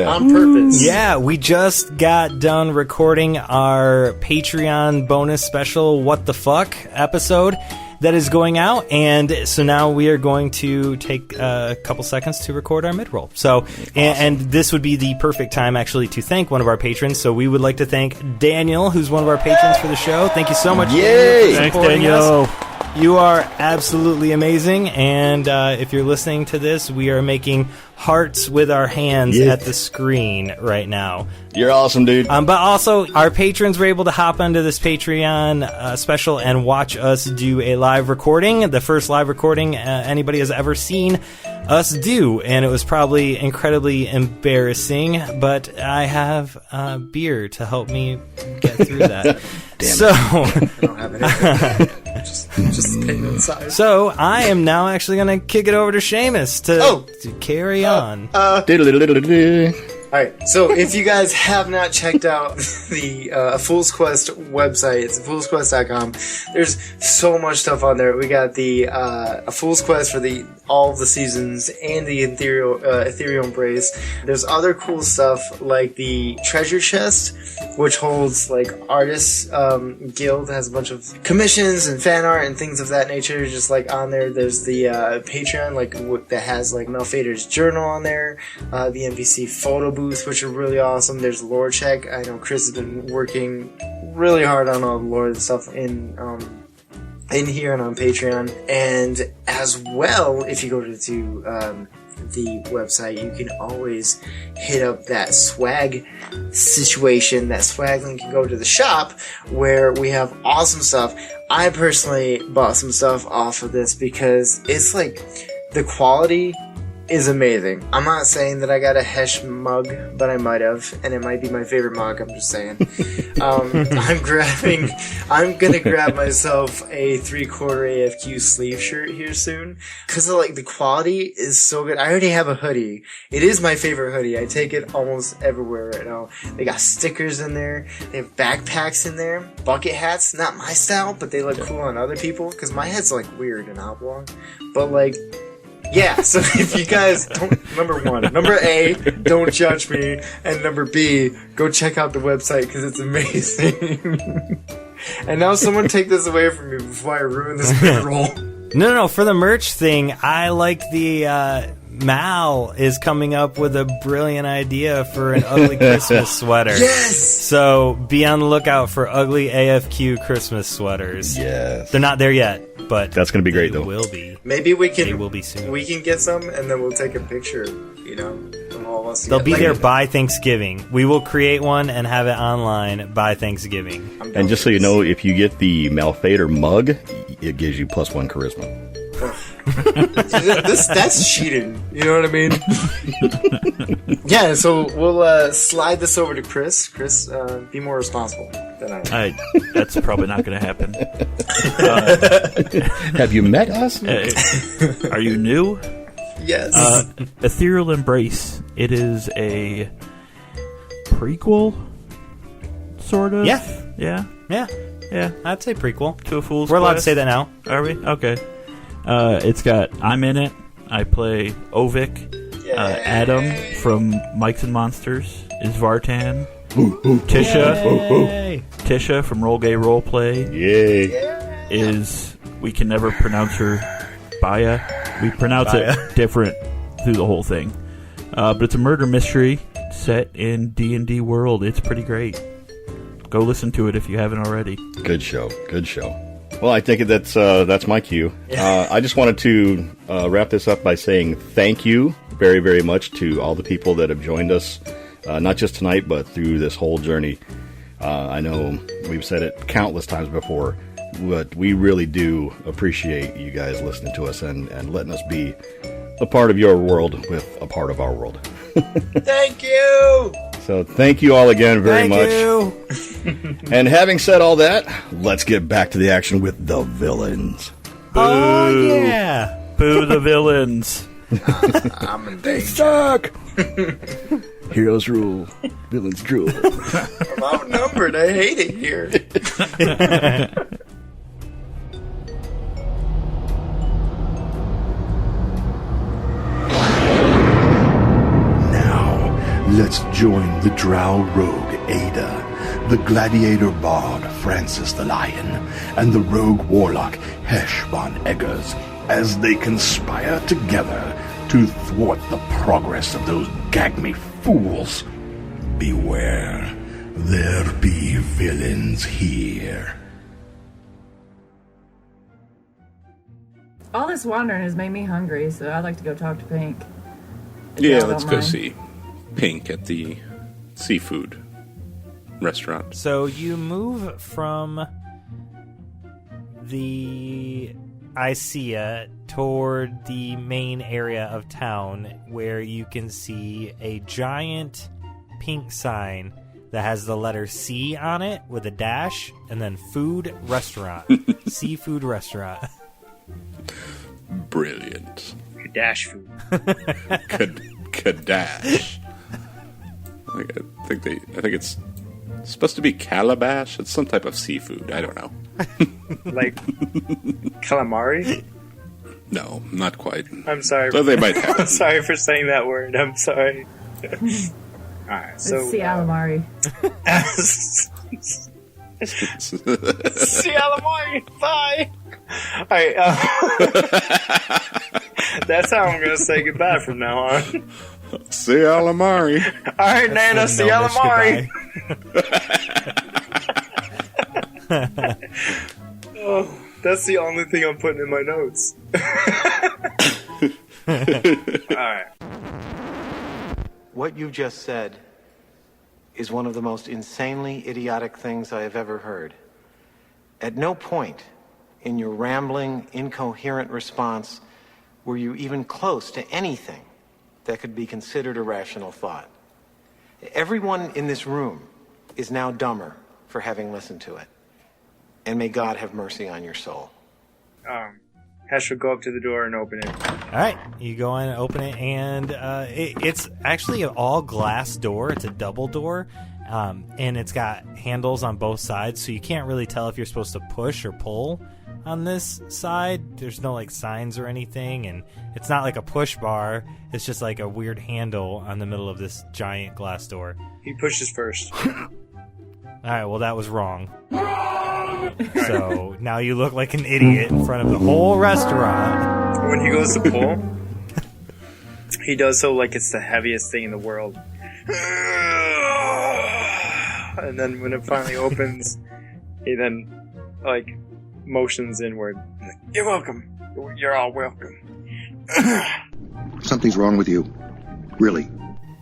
J: On purpose.
B: Yeah, we just got done recording our Patreon bonus special What the Fuck episode that is going out, and so now we are going to take a couple seconds to record our mid-roll. So, and this would be the perfect time, actually, to thank one of our patrons. So we would like to thank Daniel, who's one of our patrons for the show. Thank you so much, Daniel, for
F: Thanks,
B: supporting
F: Daniel.
B: us. You are absolutely amazing, and if you're listening to this, we are making hearts with our hands at the screen right now.
A: You're awesome, dude.
B: But also, our patrons were able to hop onto this Patreon special and watch us do a live recording, the first live recording anybody has ever seen us do, and it was probably incredibly embarrassing, but I have beer to help me get through that. So,
J: I don't have it. just the pain inside.
B: so I am now actually going to kick it over to Shamas to carry on.
J: Alright, so if you guys have not checked out the Fool's Quest website, it's foolsquest.com. There's so much stuff on there. We got the a Fool's Quest for all of the seasons and the ethereal embrace. There's other cool stuff like the treasure chest, which holds like artists guild, has a bunch of commissions and fan art and things of that nature. Just like on there, there's the Patreon that has like Malphaedor's journal on there, the NPC photo booths, which are really awesome. There's lore check. I know Chris has been working really hard on all the lore and stuff in here and on Patreon. And as well, if you go to the website, you can always hit up that swag situation. That swag link can go to the shop where we have awesome stuff. I personally bought some stuff off of this because it's like the quality is amazing. I'm not saying that I got a Hesh mug, but I might have, and it might be my favorite mug. I'm just saying. I'm gonna grab myself a 3/4 AFQ sleeve shirt here soon because like the quality is so good. I already have a hoodie. It is my favorite hoodie. I take it almost everywhere right now. They got stickers in there. They have backpacks in there. Bucket hats, not my style, but they look cool on other people because my head's like weird and oblong. But like. Yeah, so if you guys don't, number A, don't judge me, and number B, go check out the website because it's amazing. And now someone take this away from me before I ruin this roll.
B: No, for the merch thing, I like the, Mal is coming up with a brilliant idea for an ugly Christmas sweater.
J: Yes!
B: So be on the lookout for ugly AFQ Christmas sweaters.
K: Yes.
B: They're not there yet, but
K: that's going to be great, though.
B: Will be.
J: Maybe we can.
B: They will be soon.
J: We can get some, and then we'll take a picture, of all of us.
B: They'll be there by Thanksgiving. We will create one and have it online by Thanksgiving.
K: And just so you know, if you get the Malphaedor mug, it gives you +1 charisma.
J: That's cheating. You know what I mean? Yeah, so we'll slide this over to Chris. Chris, be more responsible than I am.
F: That's probably not going to happen.
K: Have you met us?
F: Are you new?
J: Yes.
F: Ethereal Embrace. It is a prequel, sort of.
B: Yeah.
F: Yeah.
B: I'd say prequel
F: To a Fool's
B: We're allowed to
F: Quest.
B: say that now.
F: Are we? Okay. It's got I'm in it. I play Ovik. Adam from Mikes and Monsters is Vartan. Tisha from Roll Gay Roleplay is, we can never pronounce her, Baya. We pronounce it different through the whole thing. But it's a murder mystery set in D&D world. It's pretty great. Go listen to it if you haven't already.
K: Good show. Well, I think that's my cue. I just wanted to wrap this up by saying thank you very, very much to all the people that have joined us, not just tonight, but through this whole journey. I know we've said it countless times before, but we really do appreciate you guys listening to us and letting us be a part of your world with a part of our world.
J: Thank you!
K: So thank you all again very much.
B: You.
K: And having said all that, let's get back to the action with the villains.
B: Oh, yeah.
F: Boo the villains.
J: I'm in danger.
K: Suck! Heroes rule, villains drool.
J: I'm outnumbered. I hate it here.
A: Let's join the drow rogue Ayda, the gladiator bard Francis the Lion, and the rogue warlock Hesh von Eggars as they conspire together to thwart the progress of those gag-me fools. Beware, there be villains here.
L: All this wandering has made me hungry, so I'd like to go talk to Pink.
M: Yeah, let's go see Pink at the seafood restaurant.
B: So you move from the Isea toward the main area of town where you can see a giant pink sign that has the letter C on it with a dash and then food restaurant. Seafood restaurant.
M: Brilliant.
N: Kadash food.
M: Kadash. I think it's supposed to be calabash. It's some type of seafood. I don't know.
N: Like calamari?
M: No, not quite.
N: I'm sorry.
M: So they might have.
N: I'm sorry for saying that word. I'm sorry. Alright, so
L: It's calamari.
N: calamari. Bye. Alright, that's how I'm gonna say goodbye from now on.
M: See calamari.
N: Alright, Nana, see calamari. Oh, that's the only thing I'm putting in my notes. Alright.
O: What you just said is one of the most insanely idiotic things I have ever heard. At no point in your rambling, incoherent response were you even close to anything that could be considered a rational thought. Everyone in this room is now dumber for having listened to it. And may God have mercy on your soul.
N: Hesh will go up to the door and open it.
B: All right, you go in and open it, and it's actually an all-glass door. It's a double door, and it's got handles on both sides, so you can't really tell if you're supposed to push or pull on this side. There's no, like, signs or anything, and it's not like a push bar. It's just like a weird handle on the middle of this giant glass door.
N: He pushes first.
B: All right, well, that was wrong. So now you look like an idiot in front of the whole restaurant.
N: When he goes to pull, he does so like it's the heaviest thing in the world. And then when it finally opens, he then, like, motions inward. You're welcome. You're all welcome.
P: Something's wrong with you. Really.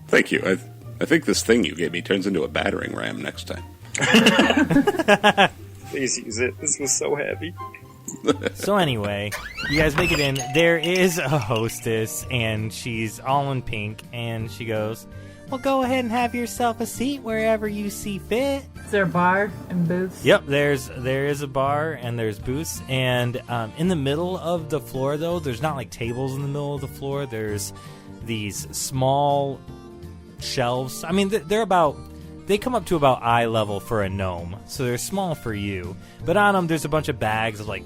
M: Thank you. I think this thing you gave me turns into a battering ram next time.
N: Please use it. This was so heavy.
B: So anyway, you guys make it in. There is a hostess, and she's all in pink, and she goes, well, go ahead and have yourself a seat wherever you see fit.
L: Is there a bar and booths?
B: Yep, there is a bar, and there's booths, and in the middle of the floor, though, there's not like tables in the middle of the floor. There's these small shelves. I mean, they come up to about eye level for a gnome, so they're small for you. But on them, there's a bunch of bags of, like,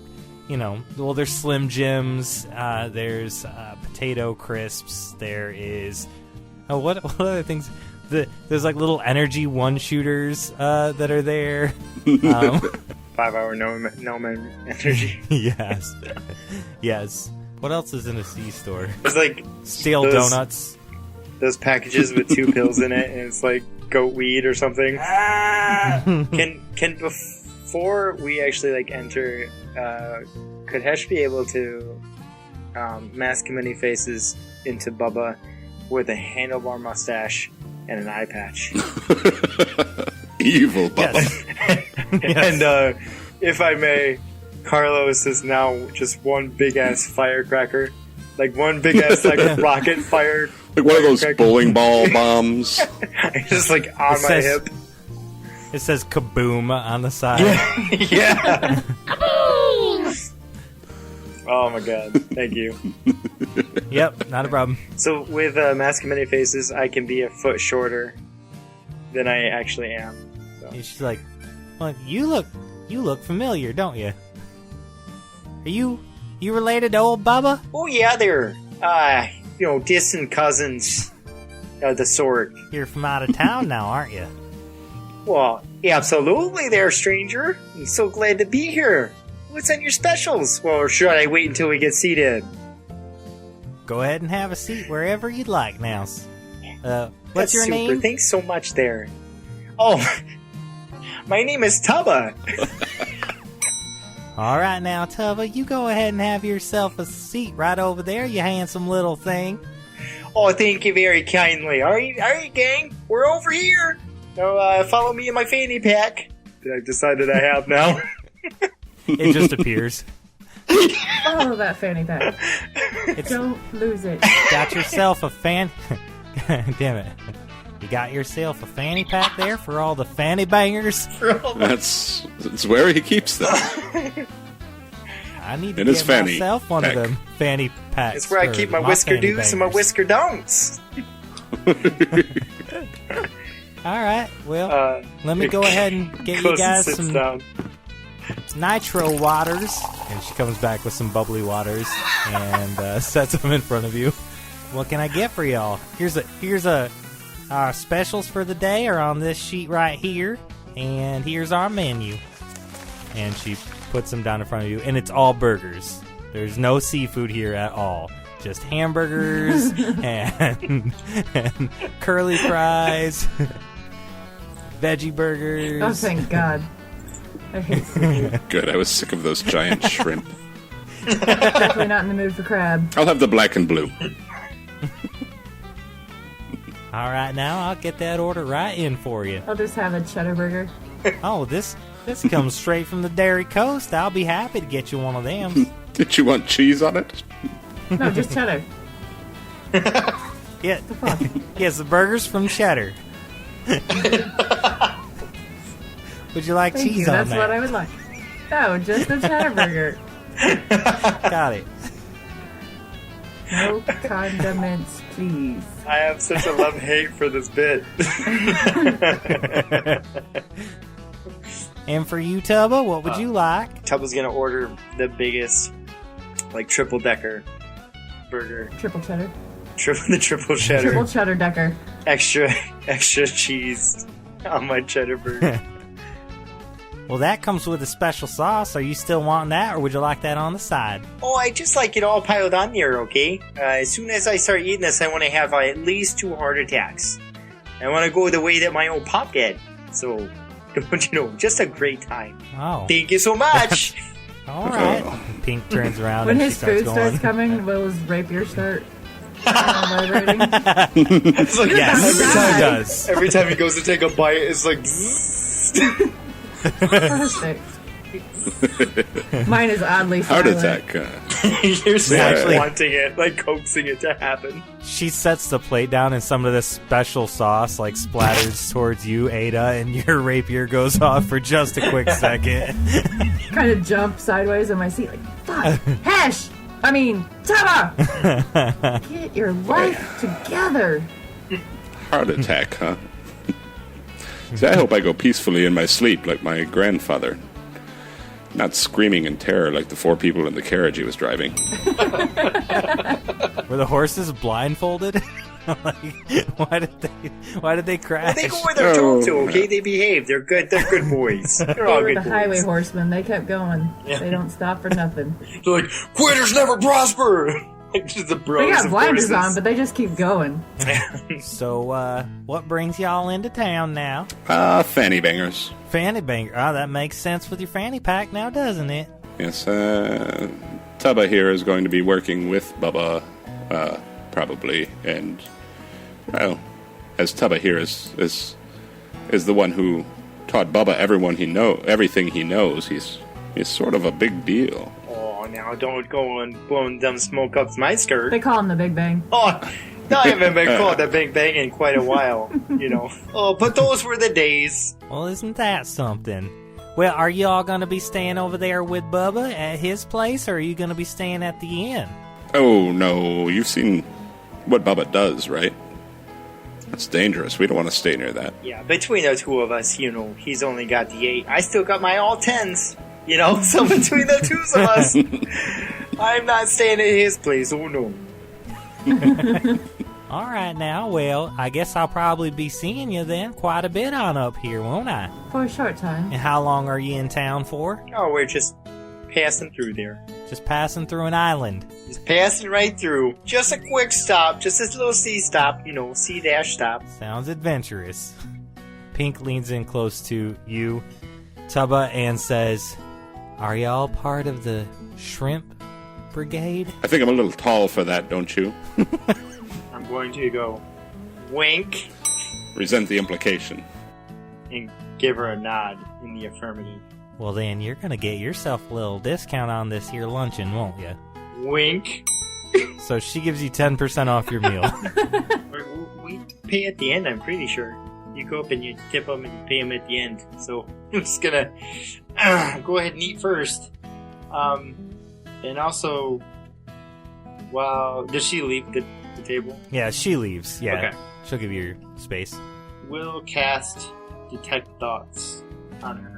B: there's Slim Jims, there's potato crisps, there is... Oh, what other things? There's, like, little energy one-shooters that are there.
N: 5-hour gnome energy.
B: Yes. Yes. What else is in a C-store?
N: There's, like...
B: Stale donuts.
N: Those packages with 2 pills in it, and it's, like, goat weed or something. Can before we actually, like, enter, could Hesh be able to mask many faces into Bubba with a handlebar mustache and an eye patch?
M: Evil Bubba.
N: Yes. And if I may, Carlos is now just one big ass firecracker, like one big ass like rocket fire.
M: Like one of those bowling ball bombs.
N: Just like on my hip.
B: It says kaboom on the side.
N: Yeah. Oh my god. Thank you.
B: Yep, not a problem.
N: So with Mask of Many Faces, I can be a foot shorter than I actually am. So.
B: And she's like, well, you look familiar, don't you? Are you related to old Bubba?
N: Oh yeah, they're distant cousins of the sort.
B: You're from out of town now, aren't you?
N: Well, absolutely there, stranger. I'm so glad to be here. What's on your specials? Well, or should I wait until we get seated?
B: Go ahead and have a seat wherever you'd like now. What's
N: That's
B: your
N: super.
B: name?
N: Thanks so much there. Oh, my name is Tubba.
B: All right now, Tubba, you go ahead and have yourself a seat right over there, you handsome little thing.
N: Oh, thank you very kindly. All right, gang. We're over here. Now, follow me in my fanny pack that I've decided I have now.
B: It just appears.
L: Oh, that fanny pack. Don't lose it.
B: Got yourself a fan... Damn it. You got yourself a fanny pack there for all the fanny bangers?
M: That's where he keeps them.
B: I need to
M: In his
B: get
M: fanny
B: myself one
M: pack.
B: of them fanny packs.
N: It's where I keep my whisker do's and my whisker don'ts.
B: All right, well, let me go ahead and get you guys some nitro waters. And she comes back with some bubbly waters and sets them in front of you. What can I get for y'all? Here's our specials for the day are on this sheet right here, and here's our menu. And she puts them down in front of you, and it's all burgers. There's no seafood here at all. Just hamburgers and curly fries, veggie burgers.
L: Oh, thank God. I hate seafood.
M: Good, I was sick of those giant shrimp.
L: Definitely not in the mood for crab.
M: I'll have the black and blue.
B: All right, now I'll get that order right in for you.
L: I'll just have a cheddar burger.
B: Oh, this comes straight from the Dairy Coast. I'll be happy to get you one of them.
M: Did you want cheese on it?
L: No, just cheddar.
B: Yeah. Yes, the burgers from Cheddar. Would you like
L: Thank
B: cheese
L: you.
B: on
L: That's
B: that?
L: what I would like. No, just a cheddar burger.
B: Got it.
L: No condiments, please.
N: I have such a love-hate for this bit.
B: And for you, Tubba, what would you like?
N: Tubba's gonna order the biggest, like, triple-decker burger.
L: Triple cheddar.
N: The triple cheddar.
L: Triple cheddar decker.
N: Extra cheese on my cheddar burger.
B: Well, that comes with a special sauce. Are you still wanting that, or would you like that on the side?
N: Oh, I just like it all piled on there, okay? As soon as I start eating this, I want to have at least 2 heart attacks. I want to go the way that my old pop did. So, don't you know, just a great time.
B: Oh.
N: Thank you so much.
B: All right. Pink turns around
L: When
B: and
L: his
B: she starts
L: food
B: going.
L: starts coming, will his rapier start vibrating?
N: It's like,
B: Yes,
N: every time he goes to take a bite, it's like... bzzzt.
L: Perfect. Mine is oddly
M: Heart
L: silent.
M: attack.
N: You're still
B: Actually-
N: wanting it, like coaxing it to happen.
B: She sets the plate down and some of this special sauce like splatters towards you, Ayda, and your rapier goes off for just a quick second.
L: Kind of jump sideways in my seat, like, fuck! Hesh! I mean, Tubba! Get your life together!
M: Heart attack, huh? See, I hope I go peacefully in my sleep like my grandfather. Not screaming in terror like the 4 people in the carriage he was driving.
B: Were the horses blindfolded? Like, why did they crash?
N: They go where they're told to, okay? They behave. They're good boys. They're
L: They
N: all
L: were
N: good
L: the
N: boys.
L: highway horsemen. They kept going.
N: Yeah.
L: They don't stop for nothing.
N: They're like, quitters never prosper! Like, just the bros
L: They got
N: of
L: blinders
N: horses.
L: on, but they just keep going.
B: So, what brings y'all into town now?
M: Fanny bangers.
B: Fanny banger. Oh, that makes sense with your fanny pack now, doesn't it?
M: Yes, Tubba here is going to be working with Bubba, probably, and, well, as Tubba here is the one who taught Bubba everything he knows, he's sort of a big deal.
N: Oh, now don't go and blowing dumb smoke up my skirt.
L: They call him the Big Bang.
N: Oh, no, I haven't been called a Big Bang in quite a while, you know. Oh, but those were the days.
B: Well, isn't that something? Well, are y'all going to be staying over there with Bubba at his place, or are you going to be staying at the inn?
M: Oh, no, you've seen what Bubba does, right? That's dangerous. We don't want to stay near that.
N: Yeah, between the two of us, you know, he's only got the 8. I still got my all 10s, you know, so between the twos of us, I'm not staying at his place, oh no.
B: All right, now, well, I guess I'll probably be seeing you then quite a bit on up here, won't I?
L: For a short time.
B: And how long are you in town for?
N: Oh, we're just passing through there.
B: Just passing through an island.
N: Just passing right through. Just a quick stop, just this little C stop, you know, C-dash stop.
B: Sounds adventurous. Pink leans in close to you, Tubba, and says, "Are y'all part of the SHRIMP Brigade?"
M: I think I'm a little tall for that, don't you?
N: I'm going to go wink
M: Resent the implication.
N: and give her a nod in the affirmative.
B: Well, then you're going to get yourself a little discount on this here luncheon, won't you?
N: Wink.
B: So she gives you 10% off your meal.
N: We pay at the end, I'm pretty sure. You go up and you tip them and you pay them at the end. So I'm just gonna go ahead and eat first. And also, well, does she leave the table?
B: Yeah, she leaves. Yeah,
N: Okay.
B: she'll give you your space.
N: We'll cast Detect Thoughts on her.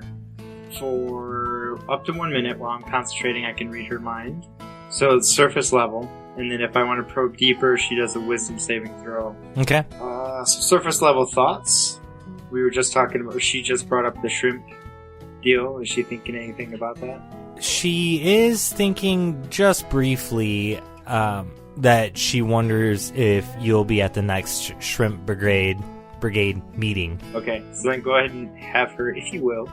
N: For up to 1 minute while I'm concentrating, I can read her mind. So it's surface level. And then if I want to probe deeper, she does a wisdom saving throw.
B: Okay.
N: So surface level thoughts. We were just talking about, she just brought up the shrimp deal. Is she thinking anything about that?
B: She is thinking just briefly that she wonders if you'll be at the next SHRIMP Brigade meeting.
N: Okay, so then go ahead and have her, if you will,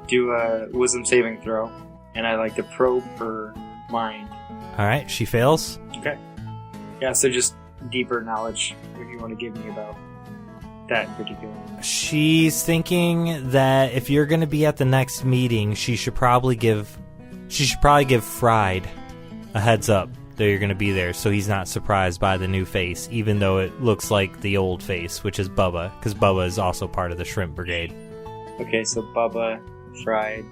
N: do a wisdom saving throw. And I like to probe her mind.
B: All right, she fails.
N: Okay. Yeah, so just deeper knowledge if you want to give me about that in particular.
B: She's thinking that if you're going to be at the next meeting, she should probably give Fried a heads up that you're going to be there, so he's not surprised by the new face, even though it looks like the old face, which is Bubba, because Bubba is also part of the Shrimp Brigade.
N: Okay, so Bubba, Fried.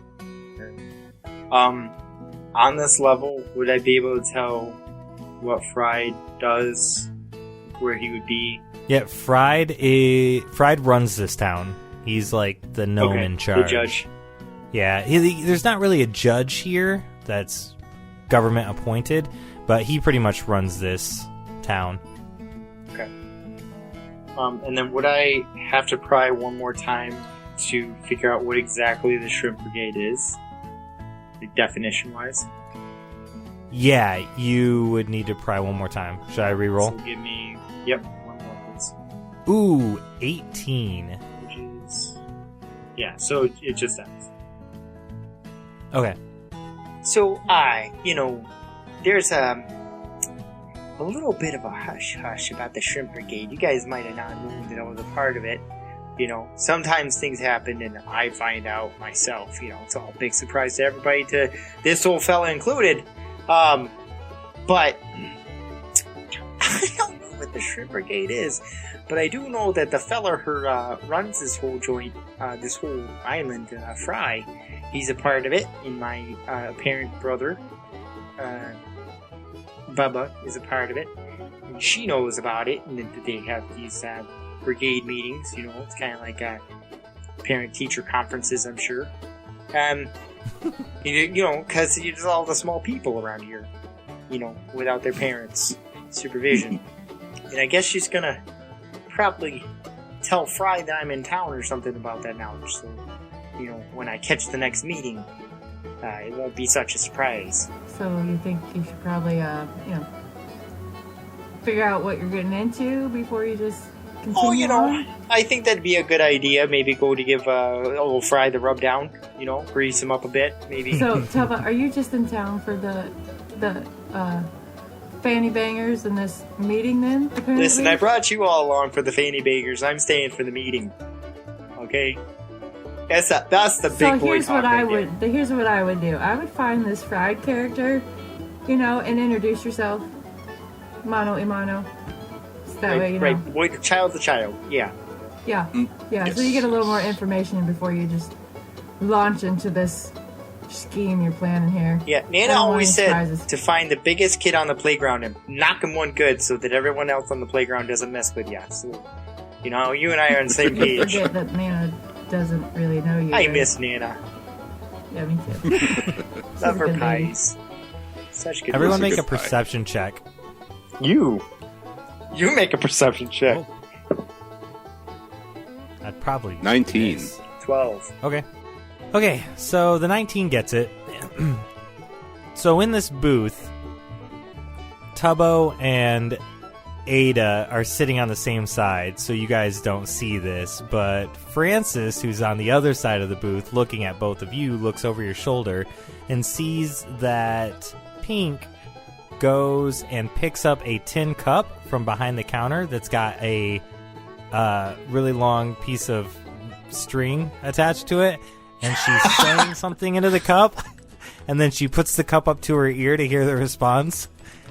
N: On this level, would I be able to tell what Fried does, where he would be?
B: Yeah, Fried runs this town. He's like the gnome in charge.
N: The judge.
B: Yeah, there's not really a judge here that's government appointed, but he pretty much runs this town.
N: Okay. And then would I have to pry one more time to figure out what exactly the Shrimp Brigade is? Like definition-wise?
B: Yeah, you would need to pry one more time. Should I re-roll?
N: So give me... Yep, one more, please.
B: Ooh, 18.
N: Which is... Yeah, so it just ends.
B: Okay.
J: So, there's a little bit of a hush-hush about the Shrimp Brigade. You guys might have not known that I was a part of it. Sometimes things happen and I find out myself. It's all a big surprise to everybody, to this old fella included. But I don't know what the Shrimp Brigade is. But I do know that the fella who runs this whole joint, this whole island, Fry, he's a part of it. And my parent brother, Bubba, is a part of it. And she knows about it. And they have these brigade meetings. It's kind of like parent-teacher conferences, I'm sure. Because there's all the small people around here, without their parents' supervision. And I guess she's gonna probably tell Fry that I'm in town or something about that knowledge, so, when I catch the next meeting, it won't be such a surprise.
L: So you think you should probably, figure out what you're getting into before you just continue on?
J: I think that'd be a good idea. Maybe go to give old Fry the rub down, grease him up a bit, maybe.
L: So, Tubba, are you just in town for the fanny bangers in this meeting then, apparently?
J: Listen, I brought you all along for the fanny bangers. I'm staying for the meeting. Okay? That's the big boy talk right there.
L: Here's what I would do. I would find this Fried character, and introduce yourself. Mano a mano. So that way,
J: Right, boy, child to child. Yeah.
L: Yeah. Yeah,
J: Yes.
L: so you get a little more information before you just launch into this scheme you're planning here.
J: Yeah, Nana always said to find the biggest kid on the playground and knock him one good so that everyone else on the playground doesn't mess with you. So, you and I are on the same page.
L: Forget that Nana doesn't really know you.
J: I miss Nana.
L: Yeah, me too.
J: Love her pies. Such good.
B: Everyone make a perception check.
J: You make a perception check.
B: I'd probably
M: 19.
J: 12.
B: Okay, so the 19 gets it. So in this booth, Tubbo and Ayda are sitting on the same side, so you guys don't see this, but Francis, who's on the other side of the booth looking at both of you, looks over your shoulder and sees that Pink goes and picks up a tin cup from behind the counter that's got a really long piece of string attached to it, and she's saying something into the cup, and then she puts the cup up to her ear to hear the response,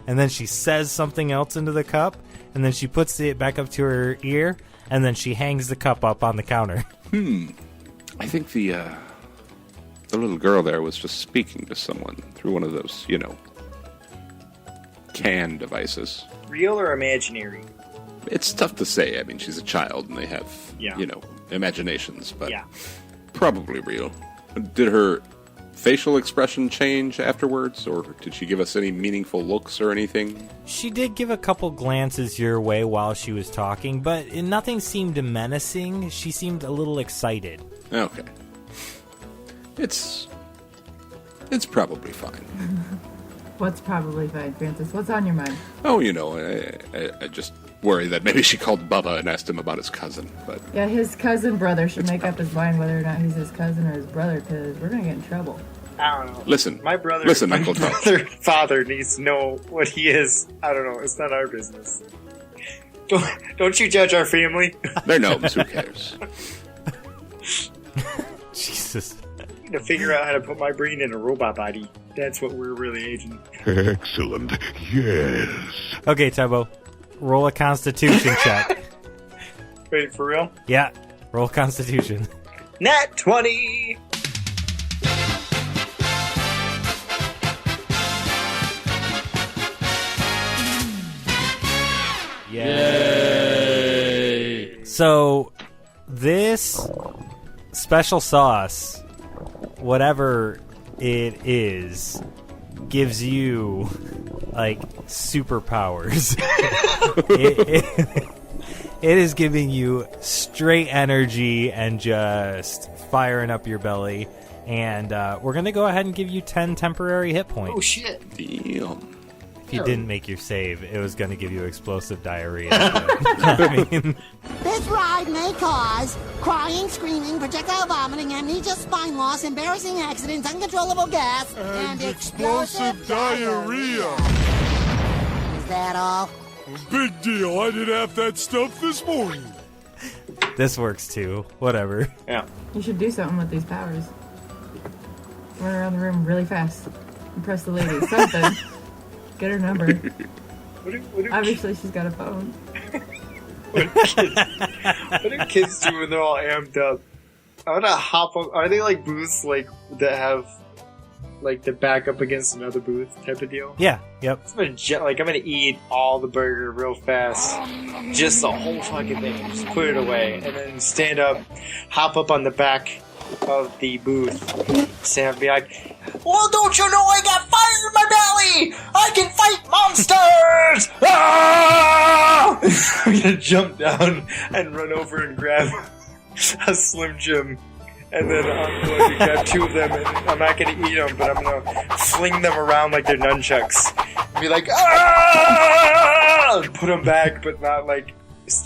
B: and then she says something else into the cup, and then she puts it back up to her ear, and then she hangs the cup up on the counter.
M: I think the little girl there was just speaking to someone through one of those, can devices.
N: Real or imaginary?
M: It's tough to say. I mean, she's a child and they have, imaginations, but probably real. Did her facial expression change afterwards, or did she give us any meaningful looks or anything?
B: She did give a couple glances your way while she was talking, but nothing seemed menacing. She seemed a little excited.
M: Okay. It's probably fine.
L: What's probably fine, Francis? What's on your mind?
M: Oh, I just worry that maybe she called Bubba and asked him about his cousin, but...
L: Yeah, his cousin brother should make up his mind whether or not he's his cousin or his brother, because we're going to get in trouble.
N: I don't know.
M: Listen,
N: my brother,
M: Uncle Tom.
N: Father needs to know what he is. I don't know. It's not our business. Don't you judge our family?
M: They're gnomes. Who cares?
B: Jesus.
N: To figure out how to put my brain in a robot body. That's what we're really aging.
H: Excellent. Yes.
B: Okay, Tubbo. Roll a Constitution check.
N: Wait, for real?
B: Yeah, roll Constitution.
N: Nat 20!
B: Yay! So, this special sauce, whatever it is, gives you, like, superpowers. It is giving you straight energy and just firing up your belly. And we're going to go ahead and give you 10 temporary hit points.
N: Oh, shit.
M: Damn.
B: If you didn't make your save, it was going to give you explosive diarrhea. I mean,
Q: This ride may cause crying, screaming, projectile vomiting, amnesia, spine loss, embarrassing accidents, uncontrollable gas, and explosive diarrhea. Is that all?
R: Big deal. I did half that stuff this morning.
B: this works too. Whatever.
N: Yeah.
L: You should do something with these powers. Run around the room really fast. Impress the lady. Something. Get her number. Obviously, she's got a phone.
N: What do kids do when they're all amped up? I want to hop up. Are they like booths like that have like the back up against another booth type of deal?
B: Yeah. Yep.
N: I'm gonna eat all the burger real fast, just the whole fucking thing, just put it away, and then stand up, hop up on the back of the booth, stand up, and be like, "Well, don't you know I got fire in my belly? I can fight monsters!" Ah! I'm gonna jump down and run over and grab a Slim Jim. And then I'm going to grab two of them, and I'm not going to eat them, but I'm going to fling them around like they're nunchucks. Be like, ah! And put them back, but not like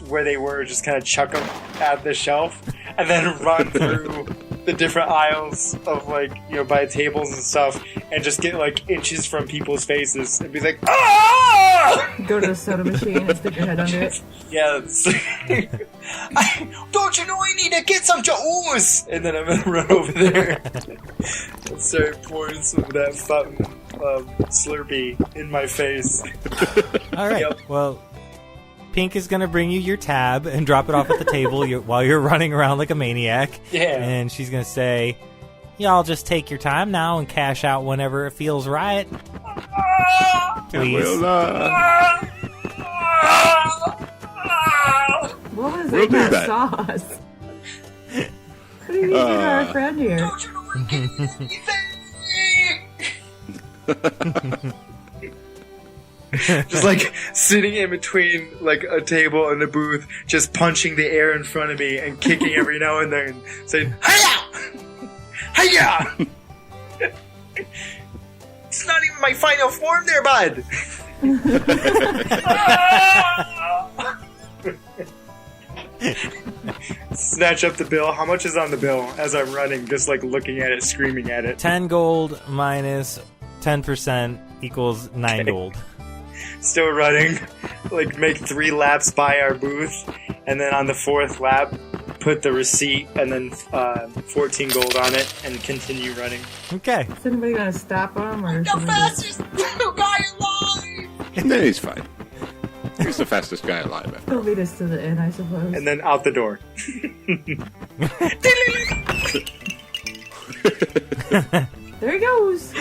N: where they were, just kind of chuck them at the shelf, and then run through the different aisles of like, you know, by tables and stuff, and just get like inches from people's faces, and be like, ah!
L: Go to the soda machine and stick your head under it.
N: Yeah, don't you know I need to get some ooze? And then I'm gonna run over there and start pouring some of that fountain Slurpee in my face.
B: All right.
N: Yep.
B: Well, Pink is going to bring you your tab and drop it off at the table while you're running around like a maniac.
N: Yeah.
B: And she's going to say, y'all just take your time now and cash out whenever it feels right. Please.
L: What was
M: We'll
L: in
M: do
L: that
M: that.
L: sauce? What are you using our friend here?
N: Just like sitting in between like a table and a booth, just punching the air in front of me and kicking every now and then, saying, "Hiya! Hiya!" It's not even my final form there, bud. Snatch up the bill. How much is on the bill as I'm running, just like looking at it, screaming at it?
B: 10 gold minus 10% equals 9 gold.
N: Still running. Like, make 3 laps by our booth, and then on the 4th lap, put the receipt and then 14 gold on it, and continue running.
B: Okay.
L: Is anybody gonna stop him or?
N: The fastest guy alive!
M: No, he's fine. He's the fastest guy alive.
L: He'll lead us to the inn, I suppose.
N: And then out the door.
L: There he goes.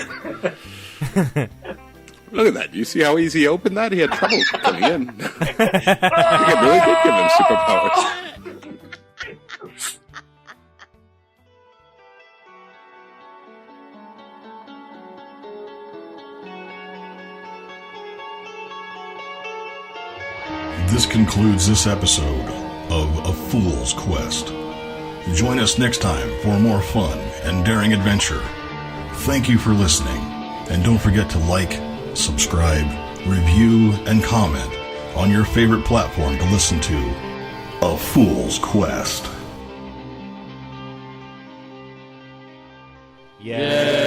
M: Look at that. You see how easy he opened that? He had trouble coming in. It really did give him superpowers.
A: This concludes this episode of A Fool's Quest. Join us next time for a more fun and daring adventure. Thank you for listening, and don't forget to like, subscribe, review, and comment on your favorite platform to listen to A Fool's Quest.
B: Yeah.